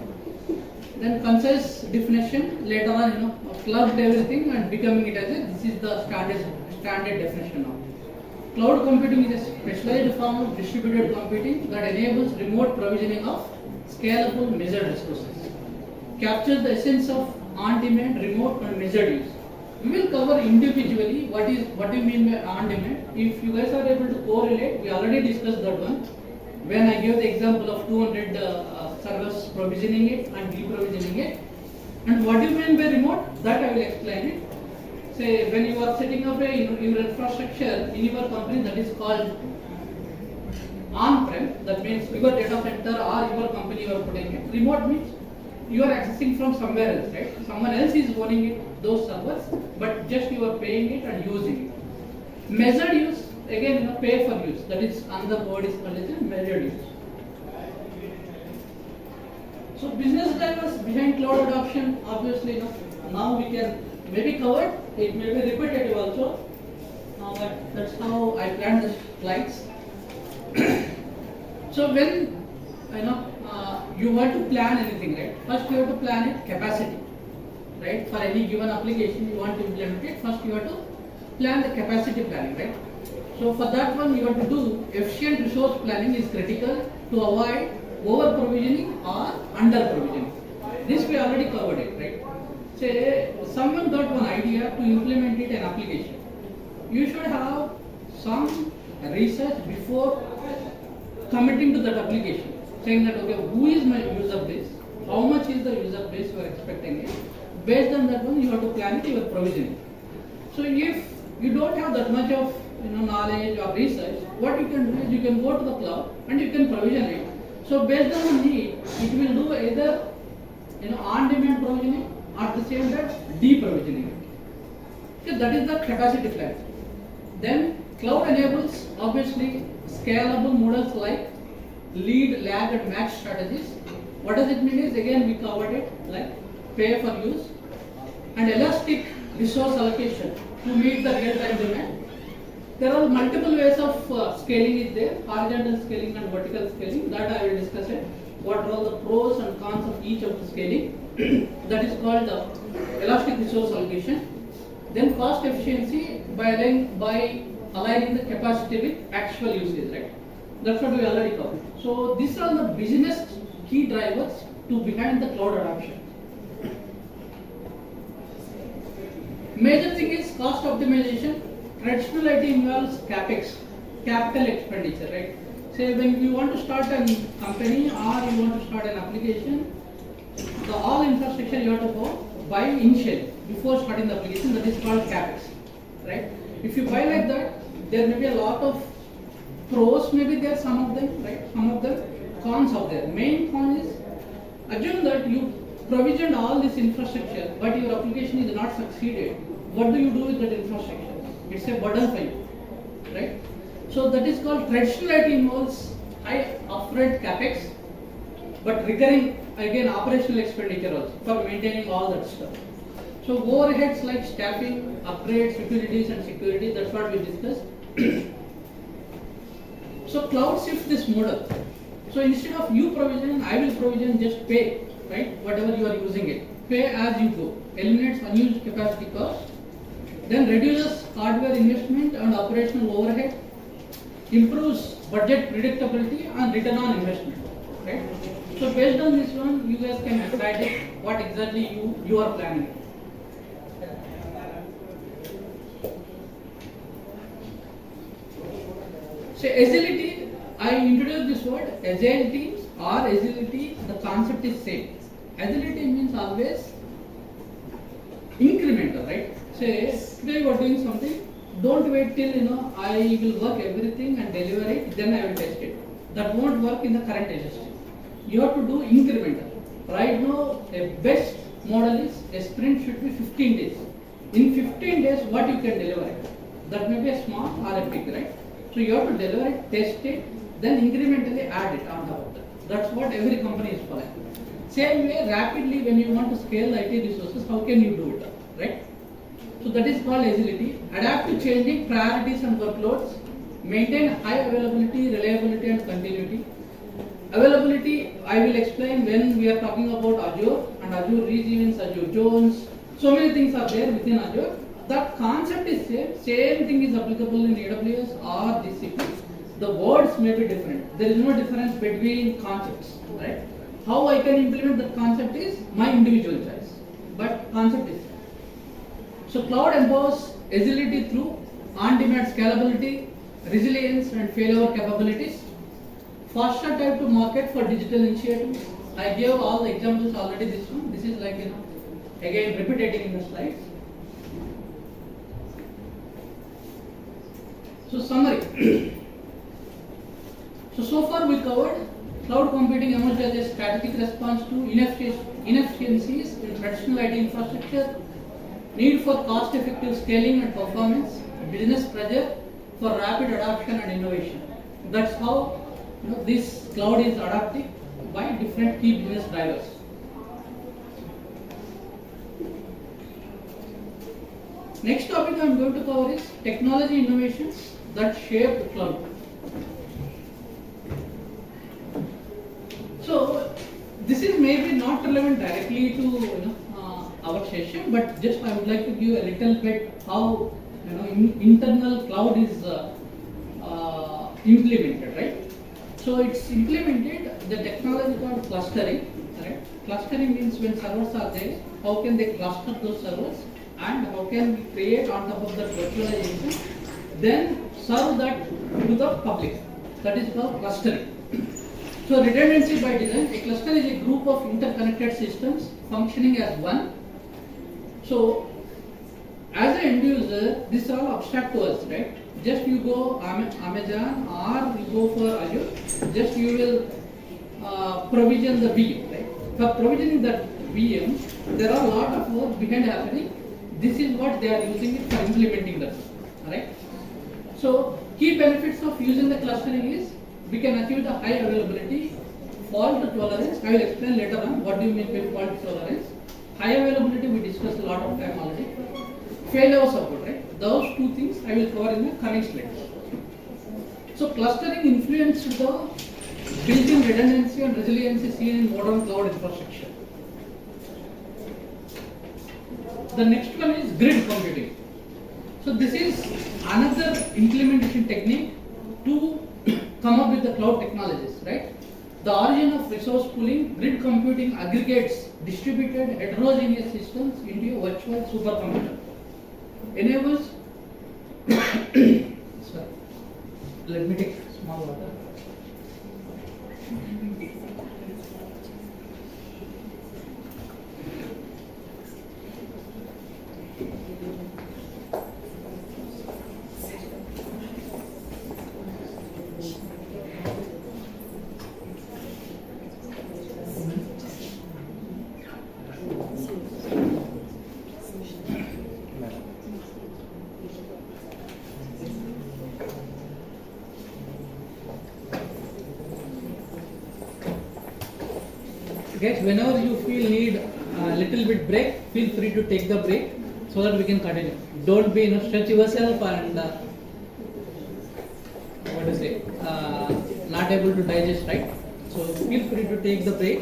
Then concise definition. Later on, clubbed everything and becoming it as this is the standard definition now. Cloud computing is a specialized form of distributed computing that enables remote provisioning of scalable measured resources. Captures the essence of on-demand, remote and measured use. We will cover individually what do you mean by on-demand. If you guys are able to correlate, we already discussed that one. When I gave the example of 200 servers provisioning it and deprovisioning it. And what do you mean by remote? That I will explain it. Say when you are setting up your infrastructure in your company, that is called on-prem. That means your data center or your company you are putting it. Remote means you are accessing from somewhere else, right? Someone else is owning it, those servers, but just you are paying it and using it. Measured use, again, pay for use. That is another word is called as measured use. So business drivers behind cloud adoption, obviously, now we can maybe cover. It may be repetitive also. But that's how I planned the slides. So when you want to plan anything, right? First you have to plan it capacity, right? For any given application you want to implement it, first you have to plan the capacity planning, right? So for that one you have to do efficient resource planning is critical to avoid over provisioning or under provisioning. This we already covered it, right? Say someone got one idea to implement it an application. You should have some research before committing to that application. Saying that, okay, who is my user base? How much is the user base you are expecting it? Based on that one, you have to plan it, your provisioning. So if you don't have that much of knowledge or research, what you can do is you can go to the cloud and you can provision it. So based on the need, it will do either on-demand provisioning or at the same time deprovisioning. So that is the capacity plan. Then cloud enables obviously scalable models like lead, lag and match strategies. What does it mean is, again we covered it, like pay for use and elastic resource allocation to meet the real-time demand. There are multiple ways of scaling is there, horizontal scaling and vertical scaling, that I will discuss it. what are all the pros and cons of each of the scaling. That is called elastic resource allocation. Then cost efficiency by aligning the capacity with actual usage, right? That's what we already covered. So these are the business key drivers to behind the cloud adoption. Major thing is cost optimization. Traditional IT involves capex, capital expenditure, right? Say when you want to start a company or you want to start an application, the all infrastructure you have to go buy initially before starting the application. That is called capex, right? If you buy like that, there may be a lot of pros, maybe there some of them, right? Some of them cons of there. Main con is assume that you provisioned all this infrastructure, but your application is not succeeded. What do you do with that infrastructure? It's a burden for you, right? So that is called traditional IT involves high upfront capex, but recurring again operational expenditure also for maintaining all that stuff. So overheads like staffing, upgrades, utilities and security, that's what we discussed. So cloud shifts this model. So instead of you provision, I will provision, just pay, right? Whatever you are using it. Pay as you go. Eliminates unused capacity cost. Then reduces hardware investment and operational overhead. Improves budget predictability and return on investment, right? So based on this one, you guys can decide what exactly you are planning. So agility, I introduced this word, agile teams or agility, the concept is same. Agility means always incremental, right? Say today you are doing something, don't wait till I will work everything and deliver it, then I will test it. That won't work in the current industry. You have to do incremental. Right now, a best model is a sprint should be 15 days. In 15 days, what you can deliver it? That may be a small or a big, right? So you have to deliver it, test it, then incrementally add it on top of that. That's what every company is following. Same way, rapidly when you want to scale IT resources, how can you do it, right? So that is called agility. Adapt to changing priorities and workloads. Maintain high availability, reliability and continuity. Availability, I will explain when we are talking about Azure and Azure regions, Azure zones. So many things are there within Azure. That concept is same thing is applicable in AWS or GCP. The words may be different. There is no difference between concepts, right? How I can implement that concept is my individual choice, but concept is. So cloud empowers agility through on-demand scalability, resilience and failover capabilities. Faster time to market for digital initiatives. I gave all the examples already this one. This is like again repeating in the slides. So summary. So far we covered cloud computing emerged as a strategic response to inefficiencies in traditional IT infrastructure, need for cost-effective scaling and performance, business pressure for rapid adoption and innovation. That's how this cloud is adopted by different key business drivers. Next topic I am going to cover is technology innovations that shape the cloud. So this is maybe not relevant directly to our session, but just I would like to give a little bit how internal cloud is implemented, right? So it's implemented the technology called clustering, right? Clustering means when servers are there, how can they cluster those servers and how can we create on top of that virtualization, then serve that to the public. That is called clustering. So redundancy by design, a cluster is a group of interconnected systems functioning as one. So as an end user, this is all abstract to us, right? Just you go Amazon or you go for Azure, just you will provision the VM, right? For provisioning that VM, there are a lot of work behind happening. This is what they are using it for implementing that, right? So key benefits of using the clustering is we can achieve the high availability, fault tolerance. I will explain later on what do you mean by fault tolerance. High availability we discussed a lot of time already. Failover support, right? Those two things I will cover in the coming slides. So clustering influenced the built-in redundancy and resiliency seen in modern cloud infrastructure. The next one is grid computing. So this is another implementation technique to come up with the cloud technologies, right? The origin of resource pooling, grid computing aggregates distributed heterogeneous systems into a virtual supercomputer. Enables sorry, let me take small water. Guys, whenever you feel need a little bit break, feel free to take the break so that we can continue. Don't be, stretch yourself and what to say, not able to digest, right? So feel free to take the break.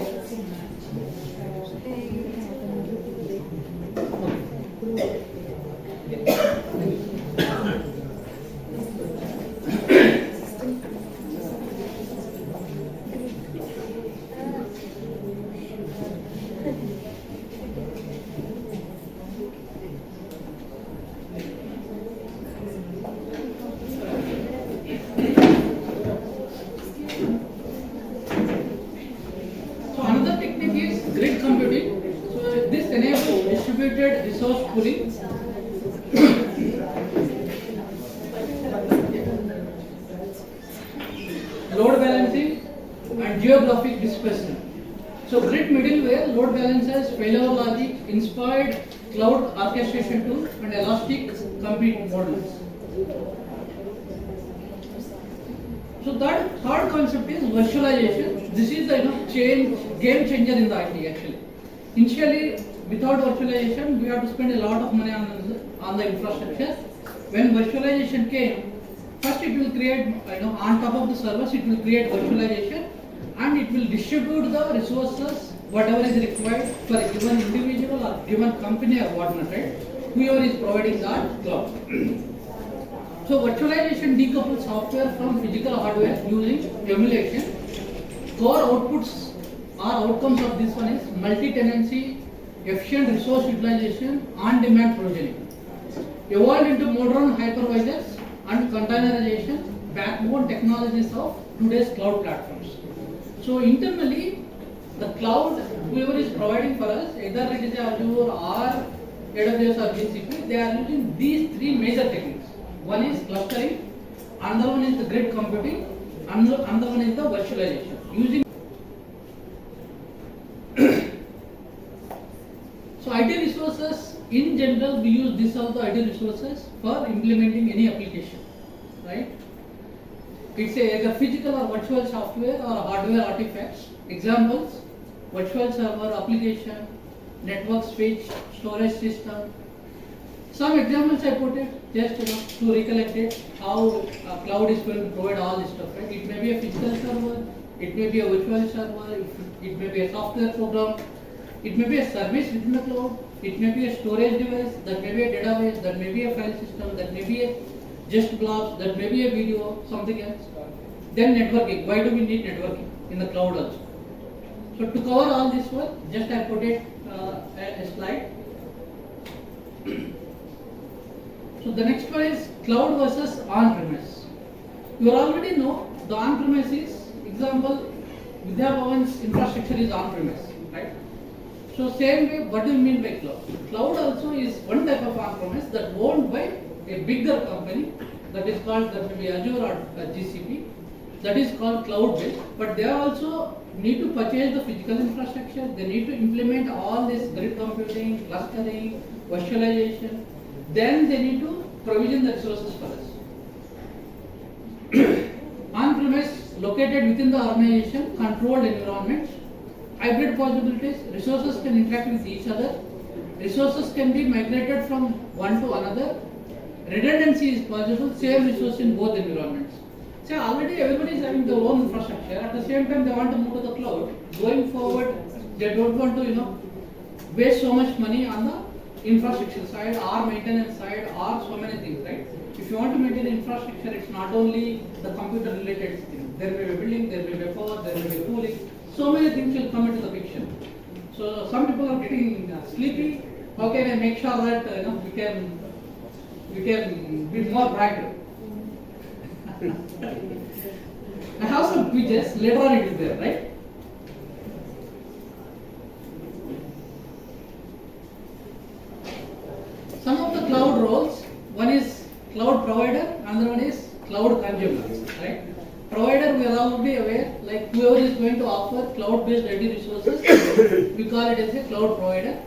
Resource pooling. Load balancing and geographic displacement. So grid middleware, load balancers, failover logic, inspired cloud orchestration tool and elastic compute models. So that third concept is virtualization. This is the game changer in the IT actually. Initially, without virtualization, we have to spend a lot of money on the infrastructure. When virtualization came, first it will create, on top of the servers, it will create virtualization and it will distribute the resources, whatever is required for a given individual or given company or whatnot, right? Whoever is providing that cloud. So virtualization decouples software from physical hardware using emulation. Core outputs or outcomes of this one is multi-tenancy, efficient resource utilization, on-demand provisioning. Evolved into modern hypervisors and containerization, backbone technologies of today's cloud platforms. So internally, the cloud, whoever is providing for us, either it is Azure or AWS or GCP, they are using these three major techniques. One is clustering, another one is the grid computing, another one is the virtualization. Using so IT resources, in general, we use this also IT resources for implementing any application, right? It's a physical or virtual software or hardware artifacts. Examples: virtual server, application, network switch, storage system. Some examples I put it just to recollect it, how cloud is going to provide all this stuff, right? It may be a physical server, it may be a virtual server, it may be a software program, it may be a service within the cloud, it may be a storage device, that may be a database, that may be a file system, that may be a just blobs, that may be a video, something else. Then networking. Why do we need networking in the cloud also? So to cover all this work, just I put it a slide. So the next one is cloud versus on-premise. You already know the on-premise is, example, Bhavan's infrastructure is on-premise, right? So same way, what do you mean by cloud? Cloud also is one type of on-premise that owned by a bigger company, that is called, that may be Azure or GCP, that is called cloud-based, but they also need to purchase the physical infrastructure, they need to implement all this grid computing, clustering, virtualization, then they need to provision the resources for us. On-premise, located within the organization, controlled environment, hybrid possibilities, resources can interact with each other, resources can be migrated from one to another, redundancy is possible, save resources in both environments. See, already everybody is having their own infrastructure. At the same time, they want to move to the cloud. Going forward, they don't want to, waste so much money on the infrastructure side or maintenance side or so many things, right? If you want to maintain infrastructure, it's not only the computer related thing. There may be building, there may be power, there may be cooling. So many things will come into the picture. So some people are getting sleepy. How can I make sure that we can be more proactive? I have some quizzes. Later on, it is there, right? Some of the cloud roles. One is cloud provider, another one is cloud consumer, right? Provider, we are already aware, like whoever is going to offer cloud-based IT resources, we call it as a cloud provider.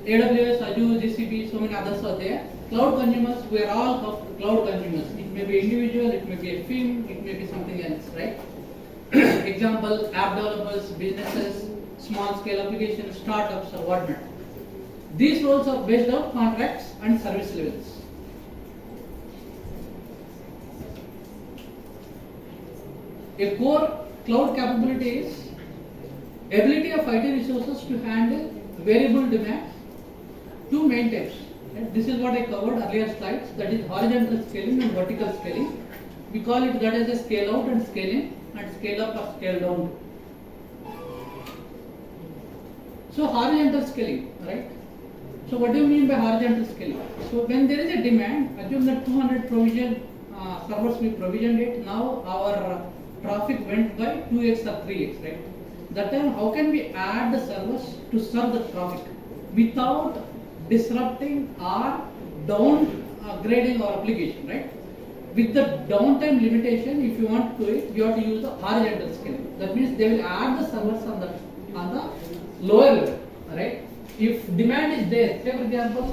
AWS, Azure, GCP, so many others are there. Cloud consumers, we are all cloud consumers. It may be individual, it may be a firm, it may be something else, right? Example, app developers, businesses, small scale applications, startups or whatnot. These roles are based on contracts and service levels. A core cloud capability is ability of IT resources to handle variable demand. Two main types. Right? This is what I covered earlier slides, that is horizontal scaling and vertical scaling. We call it that as a scale out and scale in, and scale up or scale down. So horizontal scaling, right? So what do you mean by horizontal scaling? So when there is a demand, assume that 200 provision servers we provisioned it, now our traffic went by 2x or 3x, right? That time how can we add the servers to serve the traffic without disrupting or downgrading our application, right? With the downtime limitation, if you want to do it, you have to use the horizontal scaling. That means they will add the servers on the lower level, right? If demand is there, say for example,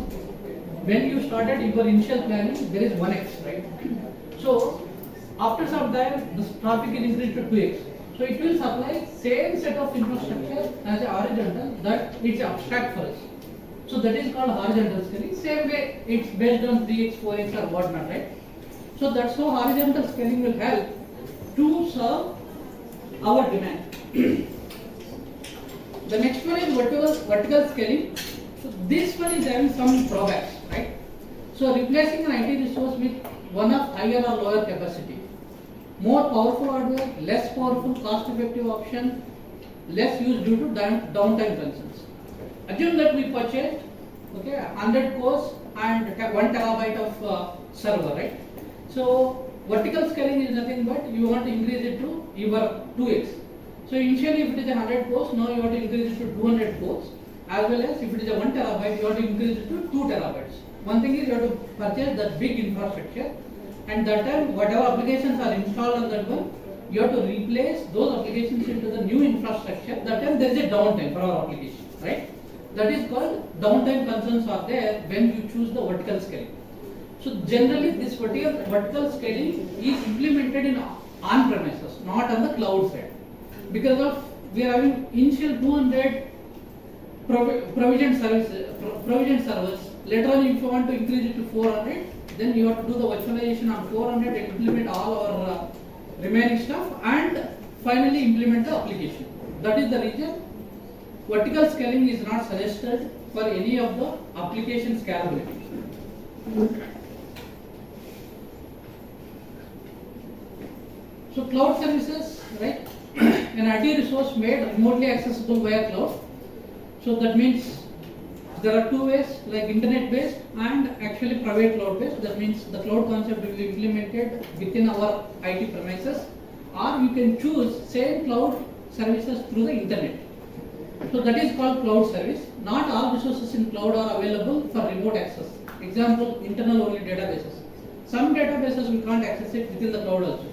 when you started your initial planning, there is 1x, right? So after some time, the traffic is increased to 2x. So it will supply same set of infrastructure as a horizontal, that it's abstract for us. So that is called horizontal scaling. Same way, it's based on 3x, 4x or whatnot, right? So that's how horizontal scaling will help to serve our demand. The next one is vertical scaling. So this one is having some drawbacks, right? So replacing an IT resource with one of higher or lower capacity, more powerful hardware, less powerful, cost-effective option, less use due to downtime concerns. Assume that we purchased 100 cores and 1 terabyte of server, right? So vertical scaling is nothing but you want to increase it to your 2x. So initially if it is 100 cores, now you want to increase it to 200 cores, as well as if it is a 1 terabyte, you want to increase it to 2 terabytes. One thing is you have to purchase that big infrastructure, and that time whatever applications are installed on that one, you have to replace those applications into the new infrastructure. That time there is a downtime for our application, right? That is called downtime concerns are there when you choose the vertical scaling. So generally this vertical scaling is implemented in on-premises, not on the cloud side. Because of we are having initial 200 provision servers. Later on, if you want to increase it to 400, then you have to do the virtualization on 400 and implement all our remaining stuff, and finally implement the application. That is the reason vertical scaling is not suggested for any of the application scalability. So cloud services, right? An IT resource made remotely accessible via cloud. So that means there are two ways, like internet based and actually private cloud based. That means the cloud concept will be implemented within our IT premises, or you can choose same cloud services through the internet. So that is called cloud service. Not all resources in cloud are available for remote access. Example, internal only databases. Some databases we can't access it within the cloud also.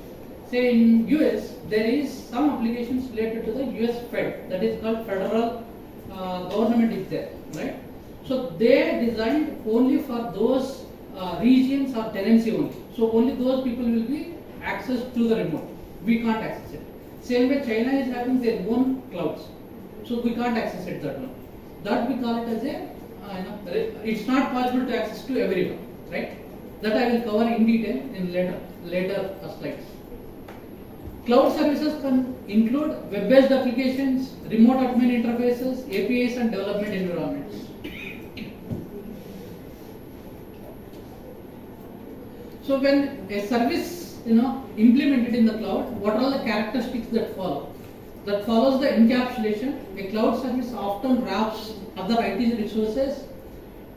Say in US, there is some applications related to the US Fed, that is called federal government is there, right? So they designed only for those regions or tenancy only. So only those people will be accessed through the remote. We can't access it. Same way China is having their own clouds. So we can't access it that one. That we call it as a, it's not possible to access to everyone, right? That I will cover in detail in later later slides. Cloud services can include web-based applications, remote admin interfaces, APIs and development environments. So when a service implemented in the cloud, what are the characteristics that follow? That follows the encapsulation. A cloud service often wraps other IT resources.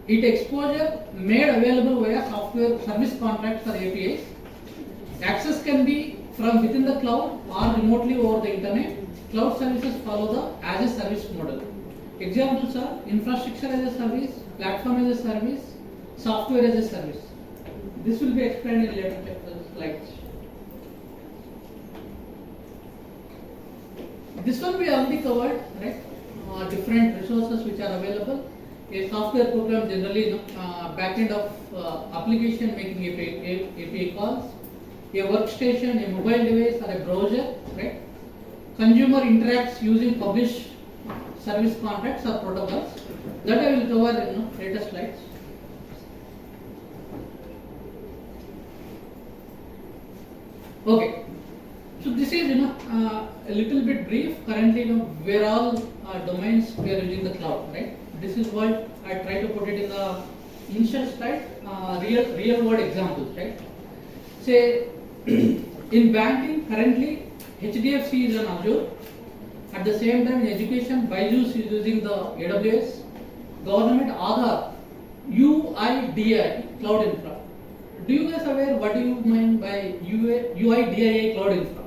Its exposure made available via software service contracts or APIs. Access can be from within the cloud or remotely over the internet. Cloud services follow the as a service model. Examples are infrastructure as a service, platform as a service, software as a service. This will be explained in later slides. This one we already covered, right? Different resources which are available. A software program generally backend of application making API calls. A workstation, a mobile device or a browser, right? Consumer interacts using published service contracts or protocols. That I will cover in later slides. Okay, so this is a little bit brief. Currently, where all domains we are using the cloud, right? This is what I try to put it in the initial slide. Real world examples, right? Say in banking currently HDFC is on Azure. At the same time, in education, Byju's is using the AWS. Government Aadhaar, UIDI cloud infra. Do you guys aware what do you mean by UIDIA cloud infra?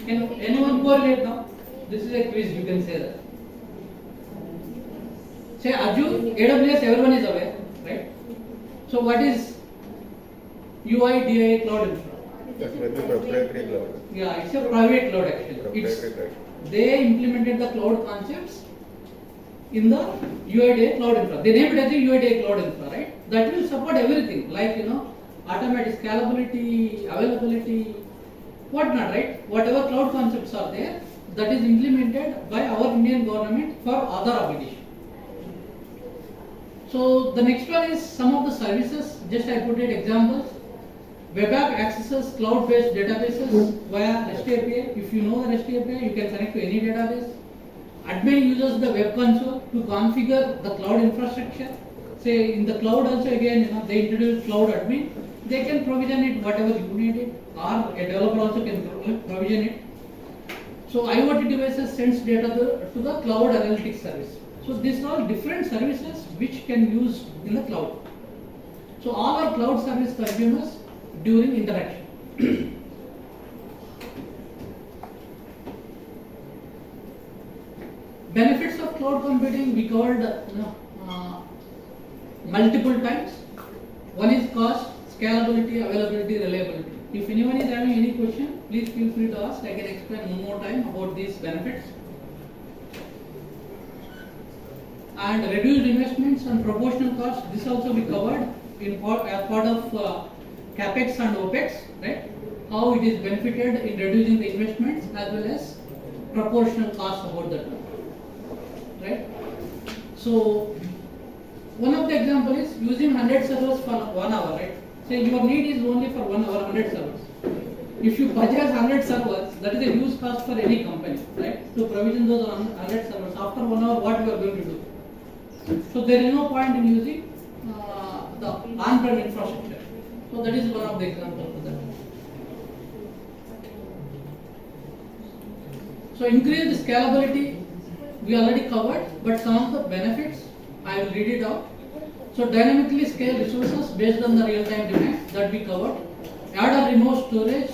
Can anyone correlate now? This is a quiz, you can say that. Say Azure, AWS, everyone is aware, right? So what is UIDIA cloud infra? That may be proprietary cloud. Yeah, it's a private cloud actually. They implemented the cloud concepts in the UIDIA cloud infra. They named it as a UIDIA cloud infra, right? That will support everything like automatic scalability, availability, whatnot, right? Whatever cloud concepts are there, that is implemented by our Indian government for other applications. So the next one is some of the services. Just I put it examples. Web app accesses cloud-based databases via REST API. If you know the REST API, you can connect to any database. Admin uses the web console to configure the cloud infrastructure. Say in the cloud also again, they introduce cloud admin. They can provision it whatever you need it, or a developer also can provision it. So IoT devices sends data to the cloud analytics service. So these are all different services which can use in the cloud. So all are cloud service consumers during interaction. Benefits of cloud computing we covered multiple times. One is cost, scalability, availability, reliability. If anyone is having any question, please feel free to ask. I can explain one more time about these benefits. And reduced investments and proportional costs. This also we covered as part of capex and opex, right? How it is benefited in reducing the investments as well as proportional costs about that, right? So one of the example is using 100 servers for 1 hour, right? Say your need is only for 1 hour 100 servers. If you purchase 100 servers, that is a huge cost for any company, right? To provision those 100 servers. After 1 hour, what you are going to do? So there is no point in using the on-prem infrastructure. So that is one of the examples for that. So increased scalability we already covered, but some of the benefits I will read it out. So dynamically scale resources based on the real-time demand that we covered. Add or remove storage,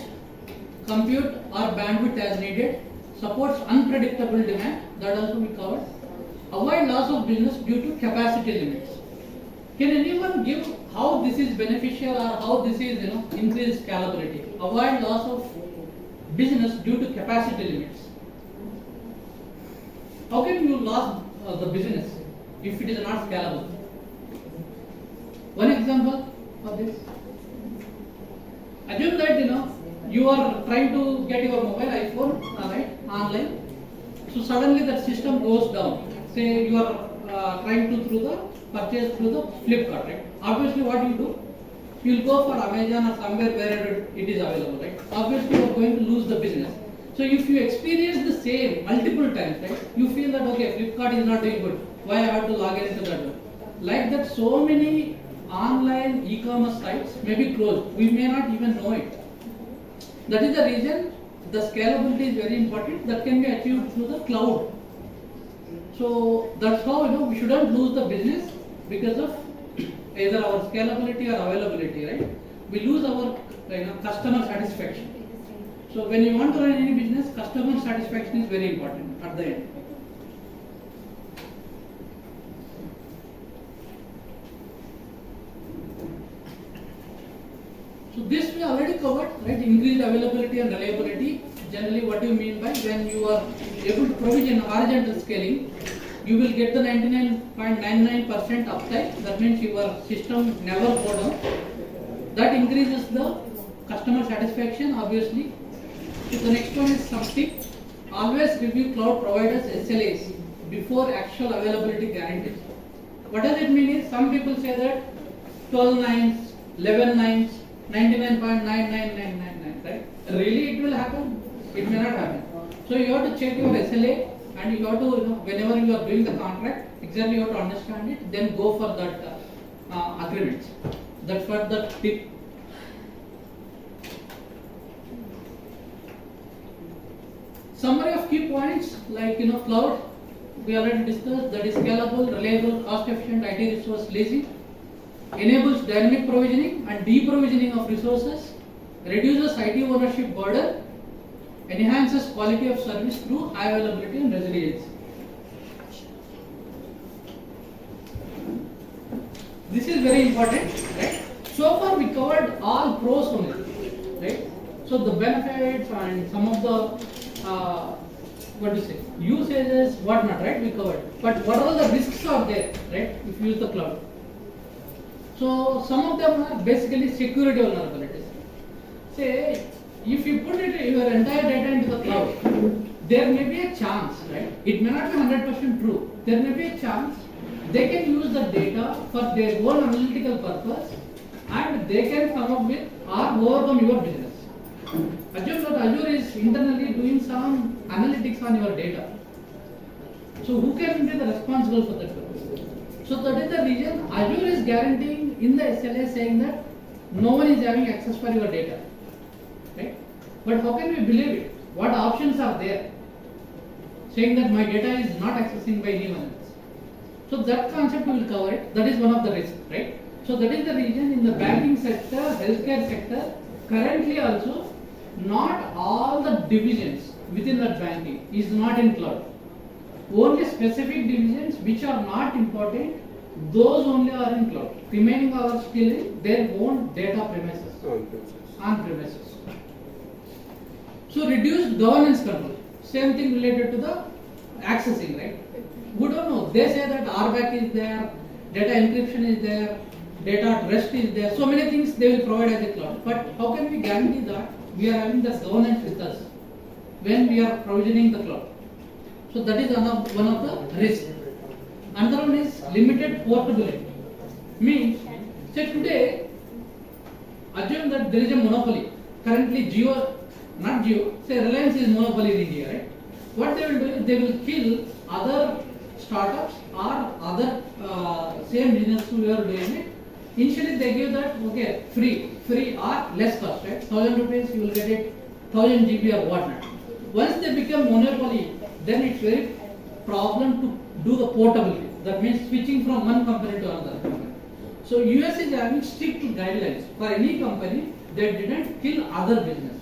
compute or bandwidth as needed. Supports unpredictable demand, that also we covered. Avoid loss of business due to capacity limits. Can anyone give how this is beneficial or how this is increased scalability? Avoid loss of business due to capacity limits. How can you lose the business if it is not scalable? One example of this. Assume that you are trying to get your mobile iPhone online. So suddenly that system goes down. Say you are trying to purchase through the Flipkart, right? Obviously what you do? You will go for Amazon or somewhere where it is obviously you are going to lose the business. So if you experience the same multiple times, right, you feel that okay, Flipkart is not doing good. Why I have to log in into that one? Like that, so many online e-commerce sites may be closed. We may not even know it. That is the reason the scalability is very important. That can be achieved through the cloud. So that's how we shouldn't lose the business because of either our scalability or availability, right? We lose our customer satisfaction. So when you want to run any business, customer satisfaction is very important at the end. So this we already covered, right? Increased availability and reliability. Generally, what do you mean by when you are able to provision horizontal scaling, you will get the 99.99% uptime. That means your system never go down. That increases the customer satisfaction, obviously. So the next one is something. Always review cloud providers SLAs before actual availability guarantees. What does it mean is some people say that 12 nines, 11 nines, 99.99999, right? Really it will happen? It may not happen. So you have to check your SLA and you have to, whenever you are doing the contract, exactly you have to understand it, then go for that agreements. That's what the tip. Summary of key points like cloud, we already discussed, that is scalable, reliable, cost efficient IT resource leasing, enables dynamic provisioning and deprovisioning of resources, reduces IT ownership burden, enhances quality of service through high availability and resilience. This is very important, right? So far we covered all pros only, right? So the benefits and some of the usages, whatnot, right? We covered. But what all the risks are there, right? If you use the cloud. So some of them are basically security vulnerabilities. Say, if you put your entire data into the cloud, there may be a chance, right? It may not be 100% true. There may be a chance they can use the data for their own analytical purpose and they can come up with or overcome your business. Assume that Azure is internally doing some analytics on your data. So who can be the responsible for that purpose? So that is the reason Azure is guaranteeing in the SLA saying that no one is having access for your data. Right? But how can we believe it? What options are there? Saying that my data is not accessing by anyone else. So that concept we will cover it. That is one of the risks, right? So that is the reason in the banking sector, healthcare sector, currently also not all the divisions within that banking is not in cloud. Only specific divisions which are not important, those only are in cloud. Remaining are still in their own data premises, on premises. So reduced governance control. Same thing related to the accessing, right? We don't know. They say that RBAC is there, data encryption is there, data at rest is there. So many things they will provide as a cloud. But how can we guarantee that we are having the governance with us when we are provisioning the cloud? So that is one of the risks. Another one is limited portability. Means, say today, assume that there is a monopoly. Currently not Jio, say Reliance is monopoly in India, right? What they will do is they will kill other startups or other same business who are doing it. Initially they give that, okay, free or less cost, right? 1,000 rupees you will get it, 1000 GB or whatnot. Once they become monopoly, then it's very problem to do the portability. That means switching from one company to another company. So US is having strict guidelines for any company that didn't kill other business.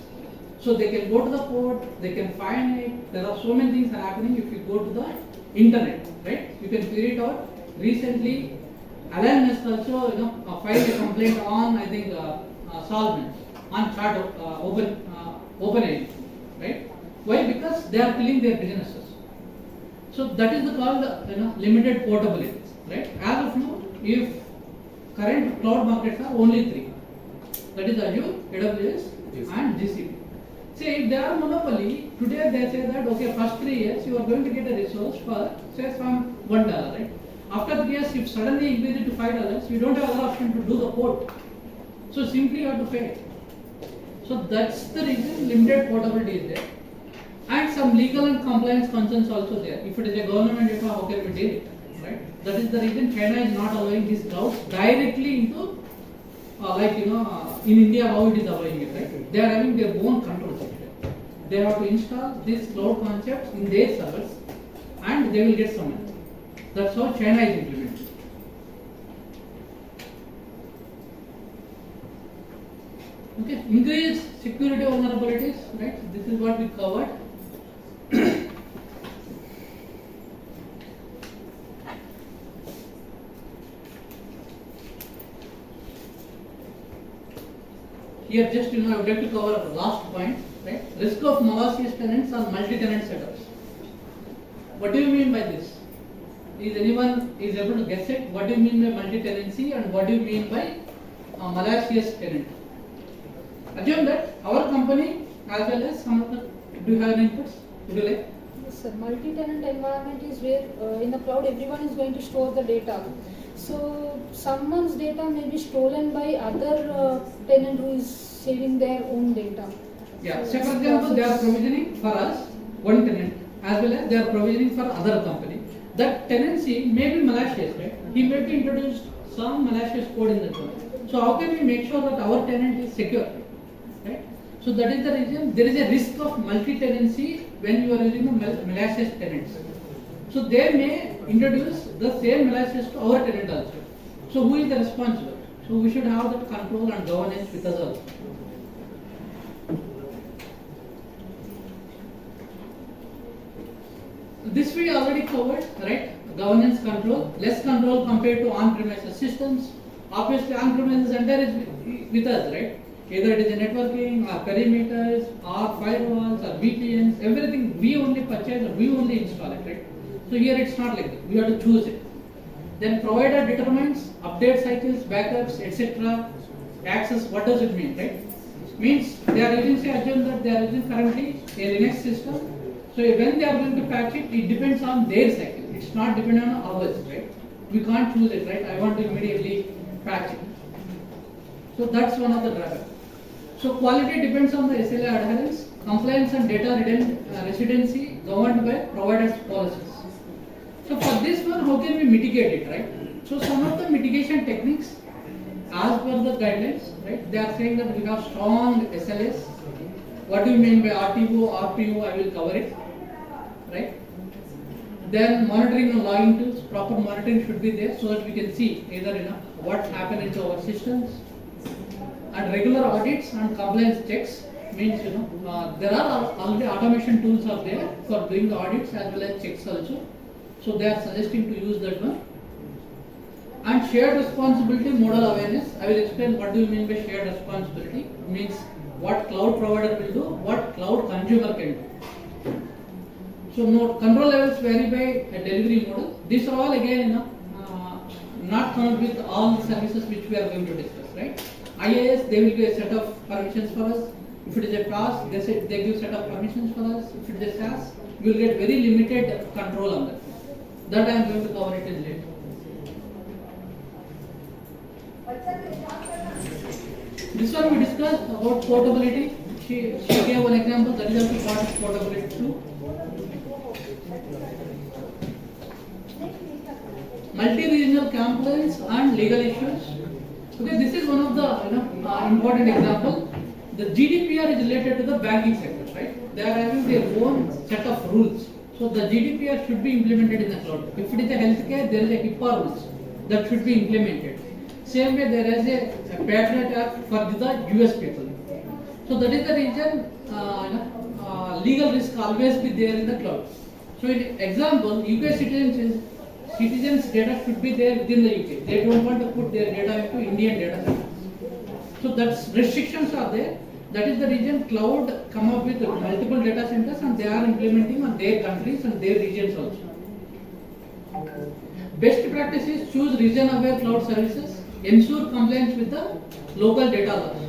So they can go to the port, they can find it. There are so many things are happening if you go to the internet, right? You can figure it out. Recently, Alan has also filed a complaint on Solvent on chat OpenAI, right? Why? Because they are killing their businesses. So that is called limited portability, right? As of now, if current cloud markets are only three, that is Azure, AWS, and GCP. Say if they are monopoly, today they say that okay, first 3 years you are going to get a resource for say from $1, right? After 3 years, if suddenly increase it to $5, you don't have other option to do the port. So simply you have to pay. So that's the reason limited portability is there. And some legal and compliance concerns also there. If it is a government data, how can we deal it? Right? That is the reason China is not allowing these clouds directly into, in India how it is allowing it. Right? They are having their own controls. They have to install these cloud concepts in their servers, and they will get summoned. That's how China is implementing. Okay, increased security vulnerabilities, right? This is what we covered. Here just I would like to cover the last point, right? Risk of malicious tenants on multi-tenant setups. What do you mean by this? Is anyone able to guess it? What do you mean by multi-tenancy and what do you mean by malicious tenant? Assume that our company as well as some of the, do you have any inputs? Would you like? Yes, sir. Multi-tenant environment is where in the cloud everyone is going to store the data. So someone's data may be stolen by other tenant who is saving their own data. Yeah. So Say for example, they are provisioning for us one tenant as well as they are provisioning for other company. That tenancy may be malicious, right? He may be introduced some malicious code in the code. So how can we make sure that our tenant is secure? Right? So that is the reason there is a risk of multi-tenancy when you are using the malicious tenants. So they may introduce the same malicious to our tenant also. So who is the responsible? So we should have that control and governance with us also. This we already covered, right? Governance control, less control compared to on-premises systems. Obviously on-premises center is with us, right? Either it is a networking or perimeters or firewalls or VPNs, everything we only purchase or we only install it, right? So here it's not like that. We have to choose it. Then provider determines update cycles, backups, etc. Access, what does it mean, right? Means they are using, say, assume that they are using currently a Linux system. So when they are going to patch it, it depends on their cycle. It's not dependent on ours, right? We can't choose it, right? I want to immediately patch it. So that's one of the drawbacks. So quality depends on the SLA adherence, compliance and data residency governed by providers' policies. So for this one, how can we mitigate it, right? So some of the mitigation techniques, as per the guidelines, right? They are saying that we have strong SLAs. What do you mean by RTO, RPO? I will cover it, right? Then monitoring and logging tools, proper monitoring should be there so that we can see either what's happening to our systems. And regular audits and compliance checks means there are already automation tools are there for doing the audits as well as checks also. So they are suggesting to use that one. And shared responsibility model awareness. I will explain what do you mean by shared responsibility. Means what cloud provider will do, what cloud consumer can do. So note, control levels vary by a delivery model. These are all again not come with all the services which we are going to discuss, right? IaaS, they will give a set of permissions for us. If it is a PaaS, they give set of permissions for us. If it is a SaaS, we will get very limited control on that. That I am going to cover it in later. This one we discussed about portability. She gave one example, that is also part of portability too. Multi-regional compliance and legal issues. Okay, this is one of the important example. The GDPR is related to the banking sector, right? They are having their own set of rules. So the GDPR should be implemented in the cloud. If it is a healthcare, there is a HIPAA rules that should be implemented. Same way there is a Patriot Act for the US people. So that is the reason legal risk always be there in the cloud. So in example, UK citizens data should be there within the UK. They don't want to put their data into Indian data centers. So that's restrictions are there. That is the reason cloud come up with multiple data centers and they are implementing on their countries and their regions also. Best practices: choose region-aware cloud services, ensure compliance with the local data laws.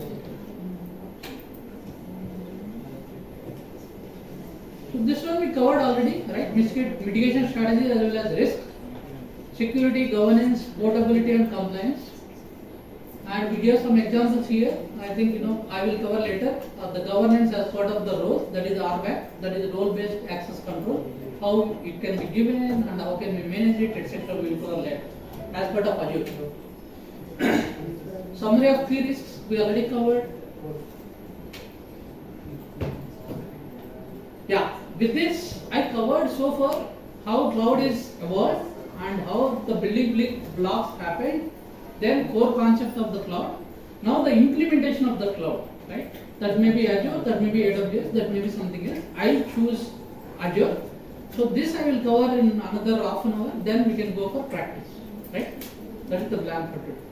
So this one we covered already, right? Mitigation strategies as well as risk, security, governance, portability and compliance. and we gave some examples here. I think I will cover later. The governance as part of the role, that is RBAC, that is role-based access control. How it can be given and how can we manage it, etc. We will cover later as part of Azure. Summary of key risks we already covered. Yeah, with this I covered so far how cloud is evolved and how the building blocks happened. Then core concept of the cloud. Now the implementation of the cloud, right? That may be Azure, that may be AWS, that may be something else. I choose Azure. So this I will cover in another half an hour. Then we can go for practice, right? That is the plan for today.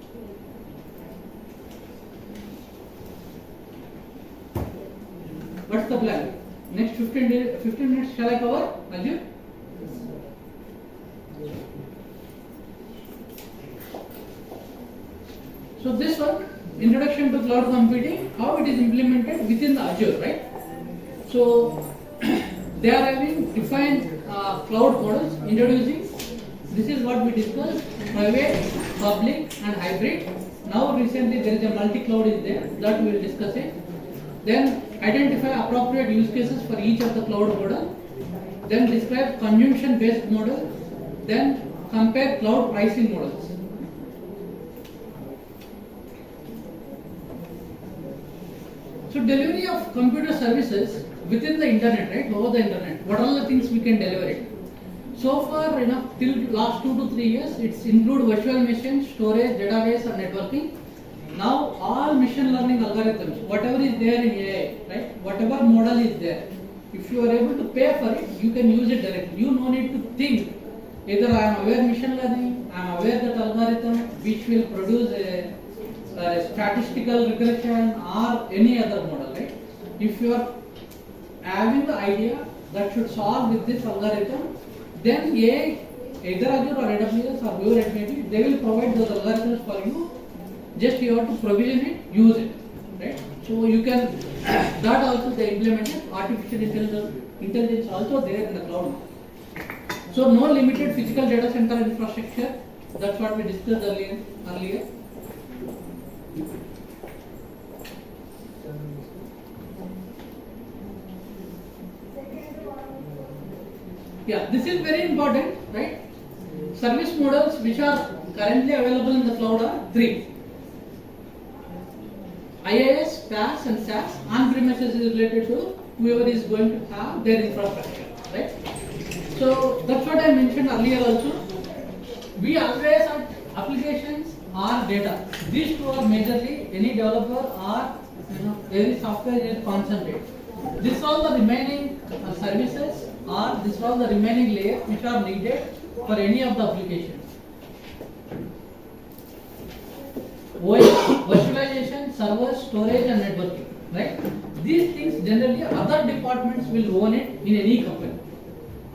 What's the plan? Next 15 minutes shall I cover Azure? So this one, introduction to cloud computing, how it is implemented within the Azure, right? So they are having defined cloud models, introducing. This is what we discussed: private, public, and hybrid. Now recently there is a multi-cloud is there, that we will discuss it. Then identify appropriate use cases for each of the cloud model. Then describe consumption-based model. Then compare cloud pricing models. So delivery of computer services within the internet, right? Over the internet. What are the things we can deliver it? So far, till last 2 to 3 years, it's include virtual machines, storage, database, and networking. Now all machine learning algorithms, whatever is there in AI, right? Whatever model is there, if you are able to pay for it, you can use it directly. You no need to think. Either I am aware machine learning, I am aware that algorithm which will produce a statistical regression or any other model, right? If you are having the idea that should solve with this algorithm, then AI, either Azure or AWS or whoever it may be, they will provide those algorithms for you. Just you have to provision it, use it, right? So you can, that also they implemented artificial intelligence also there in the cloud. So no limited physical data center infrastructure. That's what we discussed earlier. Yeah, this is very important, right? Service models which are currently available in the cloud are 3. IaaS, PaaS and SaaS. On-premises is related to whoever is going to have their infrastructure, right? So that's what I mentioned earlier also. We always have applications or data. These two are majorly any developer or any software is concentrate. These are the remaining services or these are the remaining layers which are needed for any of the applications. OS, virtualization, servers, storage and networking, right? These things generally other departments will own it in any company.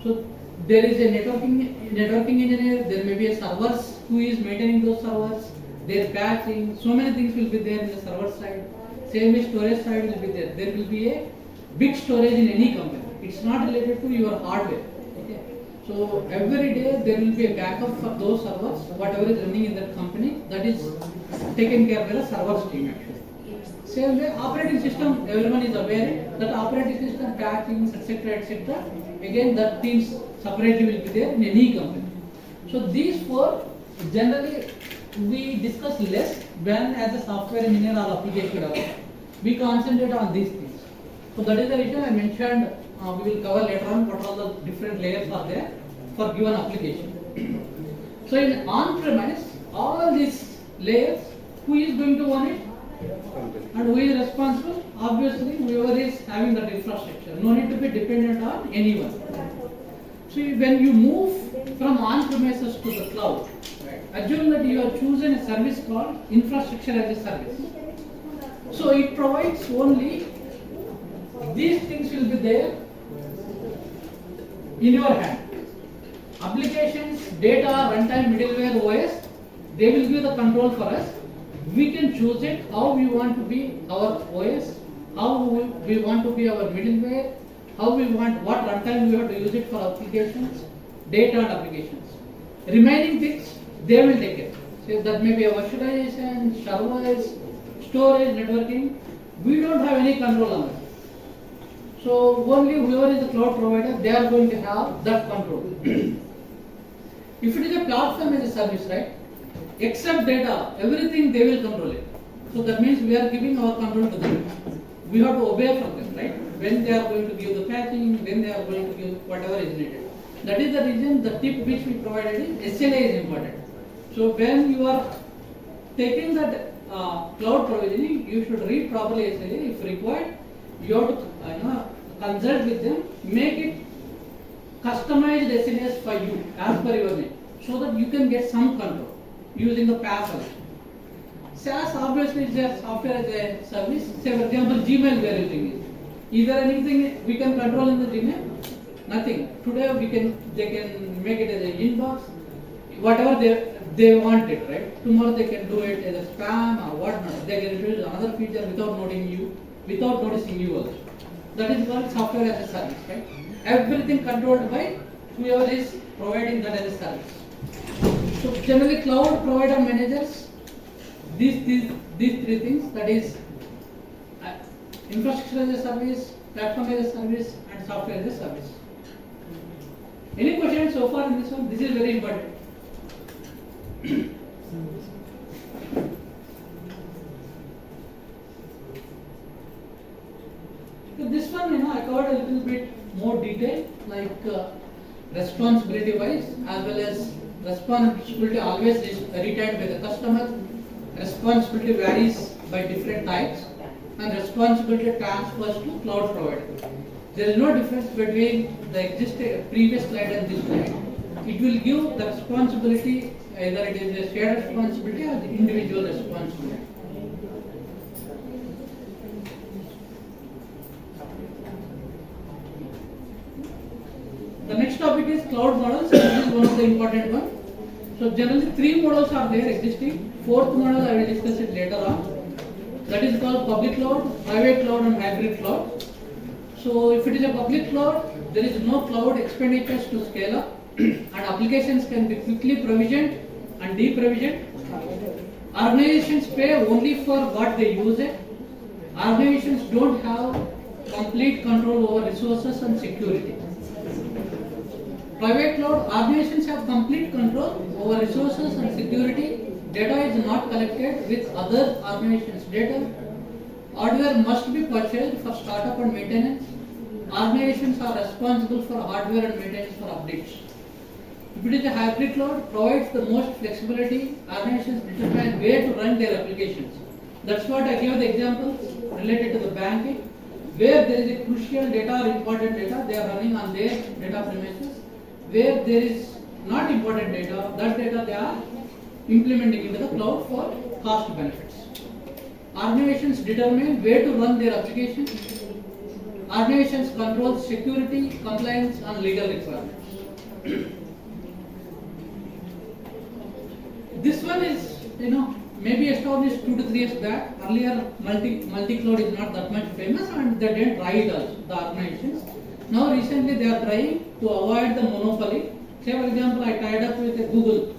So there is a networking engineer, there may be a servers who is maintaining those servers, their patching, so many things will be there in the server side. Same as storage side will be there. There will be a big storage in any company. It's not related to your hardware. Okay. So every day there will be a backup for those servers, whatever is running in that company, that is taken care by the servers team actually. Same way, operating system, everyone is aware that operating system patching, etc. Again, that teams separately will be there in any company. So these 4 generally we discuss less when as a software engineer or application developer. We concentrate on these things. So that is the reason I mentioned we will cover later on what all the different layers are there for given application. So in on-premise, all these layers, who is going to own it? And who is responsible? Obviously, whoever is having that infrastructure. No need to be dependent on anyone. So when you move from on-premises to the cloud, right, assume that you have chosen a service called infrastructure as a service. So it provides only these things will be there in your hand. Applications, data, runtime, middleware, OS, they will give the control for us. We can choose it, how we want to be our OS, how we want to be our middleware, how we want, what runtime we have to use it for applications, data and applications. Remaining things, they will take it. If that may be a virtualization, servers, storage, networking, we don't have any control on it. So only whoever is the cloud provider, they are going to have that control. If it is a platform as a service, right? Except data, everything they will control it. So that means we are giving our control to them. We have to obey from them, right? When they are going to give the patching, when they are going to give whatever is needed. That is the reason the tip which we provided is SLA is important. So when you are taking that cloud provisioning, you should read properly SLA. If required, you have to consult with them, make it customized SLAs for you as per your need, so that you can get some control using the PaaS solution. SaaS obviously is a software as a service. Say for example, Gmail we are using it. Is there anything we can control in the Gmail? Nothing. Today they can make it as an inbox, whatever they want it, right? Tomorrow they can do it as a spam or whatnot. They can introduce another feature without noticing you also. That is called software as a service, right? Everything controlled by whoever is providing that as a service. So generally cloud provider managers these three things, that is infrastructure as a service, platform as a service, and software as a service. Any questions so far in this one? This is very important. So this one, I covered a little bit more detail, like responsibility wise, as well as responsibility always is retained by the customer. Responsibility varies by different types, and responsibility transfers to cloud provider. There is no difference between the existing previous slide and this slide. It will give the responsibility, either it is a shared responsibility or the individual responsibility. The next topic is cloud models. This is one of the important ones. So generally 3 models are there existing. 4th model I will discuss it later on. That is called public cloud, private cloud, and hybrid cloud. So if it is a public cloud, there is no cloud expenditures to scale up, and applications can be quickly provisioned and deprovisioned. Organizations pay only for what they use it. Organizations don't have complete control over resources and security. Private cloud, organizations have complete control over resources and security. Data is not collected with other organizations' data. Hardware must be purchased for startup and maintenance. Organizations are responsible for hardware and maintenance for updates. If it is a hybrid cloud, provides the most flexibility. Organizations determine where to run their applications. That's what I gave the example related to the banking, where there is a crucial data or important data, they are running on their data premises. Where there is not important data, that data they are implementing into the cloud for cost benefits. Organizations determine where to run their applications. Organizations control security, compliance, and legal requirements. This one is, maybe established 2 to 3 years back. Earlier, multi-cloud is not that much famous, and they didn't try it also, the organizations. Now recently they are trying to avoid the monopoly. Say for example, I tied up with a Google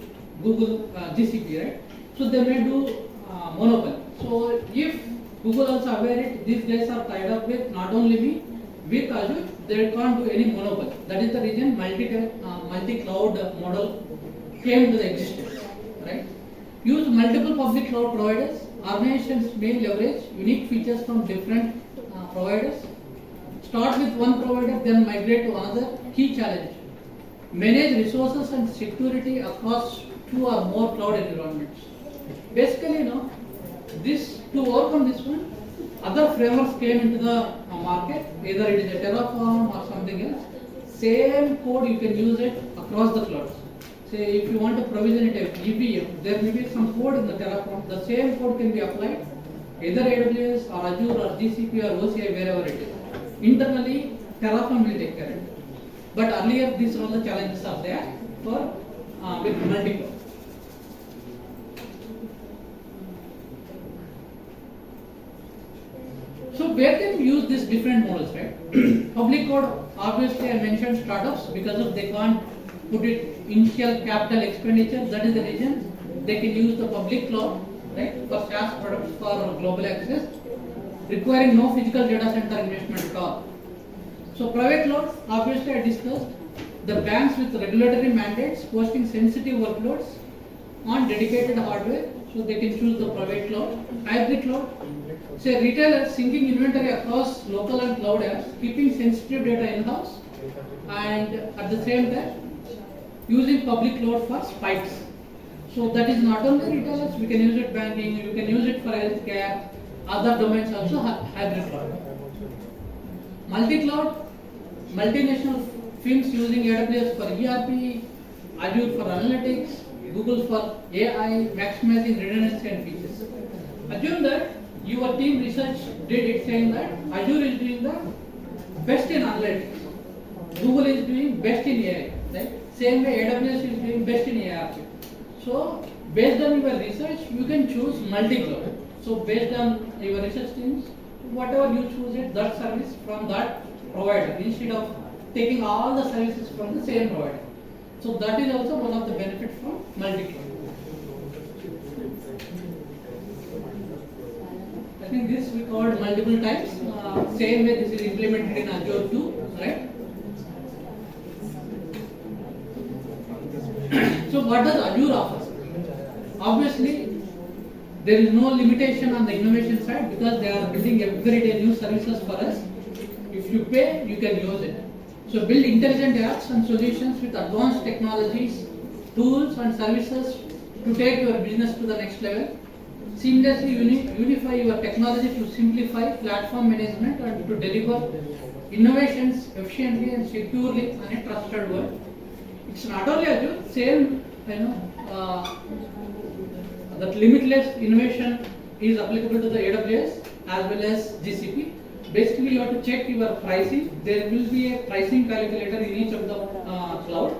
GCP, right? So they may do monopoly. So if Google also aware it, these guys are tied up with not only me, with Azure, they can't do any monopoly. That is the reason multi-cloud model came to the existence, right? Use multiple public cloud providers. Organizations may leverage unique features from different providers. Start with one provider, then migrate to another. Key challenge: manage resources and security across 2 or more cloud environments. Basically, to overcome this one, other frameworks came into the market. Either it is a Terraform or something else. Same code you can use it across the clouds. Say if you want to provision it as EVM, there may be some code in the Terraform. The same code can be applied either AWS or Azure or GCP or OCI, wherever it is. Internally, Terraform will take care of it. But earlier, these all the challenges are there for with multi-cloud. So where can you use these different models, right? Public cloud, obviously I mentioned startups because of they can't put it initial capital expenditure. That is the reason they can use the public cloud, right, for SaaS products for global access, requiring no physical data center investment at all. So private cloud, obviously I discussed, the banks with regulatory mandates hosting sensitive workloads on dedicated hardware, so they can choose the private cloud. Hybrid cloud, say retailers syncing inventory across local and cloud apps, keeping sensitive data in-house, and at the same time using public cloud for spikes. So that is not only retailers, we can use it banking, you can use it for healthcare, other domains also have hybrid cloud. Multi-cloud, multinational firms using AWS for ERP, Azure for analytics, Google for AI, maximizing redundancy and features. Assume that your team research did it saying that Azure is doing the best in analytics, Google is doing best in AI, right? Same way AWS is doing best in AI. So based on your research, you can choose multi-cloud. So based on your research teams, whatever you choose it, that service from that provider instead of taking all the services from the same provider. So that is also one of the benefits from multi-cloud. I think this we called multiple times. Same way this is implemented in Azure too, right? So what does Azure offer? Obviously, there is no limitation on the innovation side because they are building every day new services for us. If you pay, you can use it. So build intelligent apps and solutions with advanced technologies, tools and services to take your business to the next level. Seamlessly unify your technology to simplify platform management and to deliver innovations efficiently and securely on a trusted world. It's not only Azure, same, that limitless innovation is applicable to the AWS as well as GCP. Basically, you have to check your pricing. There will be a pricing calculator in each of the cloud,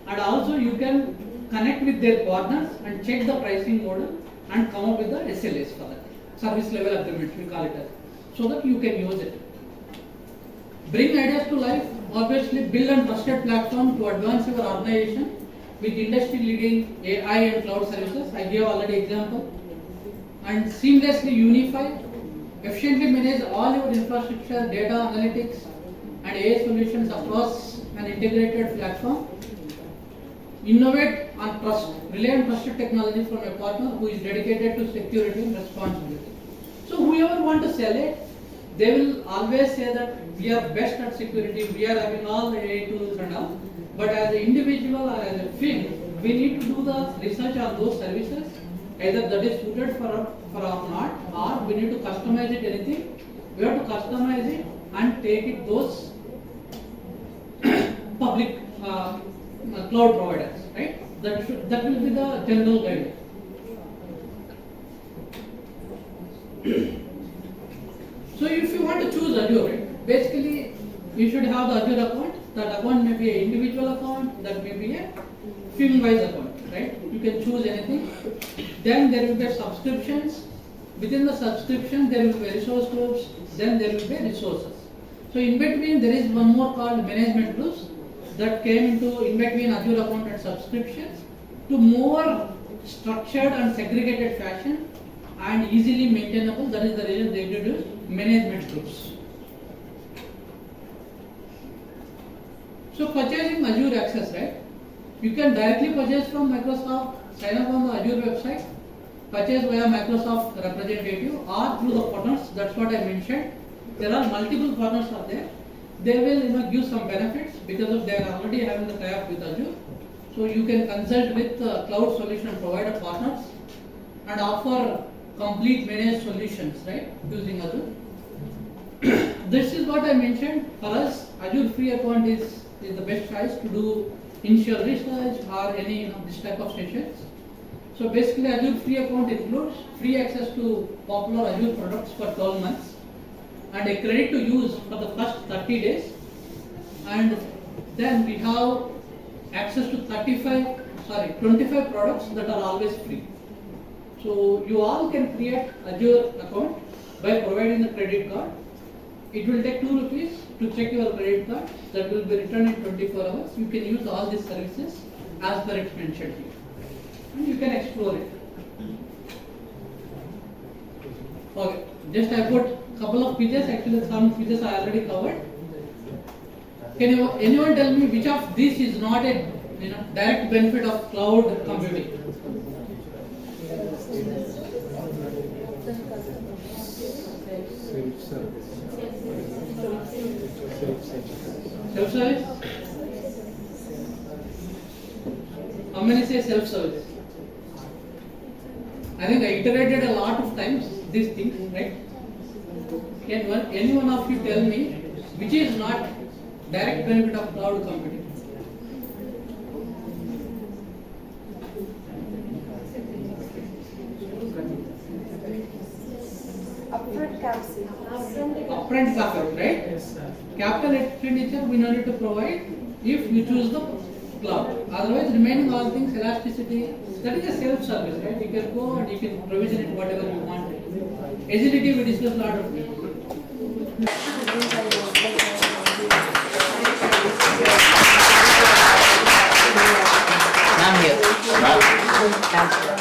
and also you can connect with their partners and check the pricing model and come up with the SLAs for that service level agreement. We call it as, so that you can use it. Bring ideas to life. Obviously, build a trusted platform to advance your organization with industry-leading AI and cloud services. I gave already example. And seamlessly unify, efficiently manage all your infrastructure, data analytics, and AI solutions across an integrated platform. Innovate and trust, rely on trusted technology from a partner who is dedicated to security and responsibility. So whoever want to sell it, they will always say that we are best at security, we are having all the AI tools and all. But as an individual or as a firm, we need to do the research on those services, either that is suited for us or not, or we need to customize it anything. We have to customize it and take it those public cloud providers, right? That will be the general guideline. So if you want to choose Azure, basically you should have the Azure account. That account may be an individual account, that may be a firm-wise account, right? You can choose anything. Then there will be subscriptions. Within the subscription, there will be resource groups. Then there will be resources. So in between, there is one more called management groups that came into in between Azure account and subscriptions to more structured and segregated fashion and easily maintainable. That is the reason they introduced management groups. So purchasing Azure access, right? You can directly purchase from Microsoft, sign up on the Azure website, purchase via Microsoft representative or through the partners. That's what I mentioned. There are multiple partners are there. They will give some benefits because of they are already having the tie-up with Azure. So you can consult with cloud solution provider partners and offer complete managed solutions, right, using Azure. This is what I mentioned. For us, Azure free account is the best choice to do initial research or any this type of sessions. So basically, Azure free account includes free access to popular Azure products for 12 months and a credit to use for the first 30 days. And then we have access to 25 products that are always free. So you all can create Azure account by providing the credit card. It will take 2 rupees to check your credit card. That will be returned in 24 hours. You can use all these services as per it's mentioned here. and you can explore it. Okay, just I put couple of features. Actually, some features I already covered. Can anyone tell me which of these is not a direct benefit of cloud computing? Self-service? How many say self-service? I think I iterated a lot of times these things, right? Can any one of you tell me which is not direct benefit of cloud computing? Upfront capital, right? Yes, sir. Capital expenditure we need to provide if you choose the cloud. Otherwise, remaining all things, elasticity, that is a self-service, right? You can go and you can provision it whatever you want. Agility we discussed a lot of things. I'm here.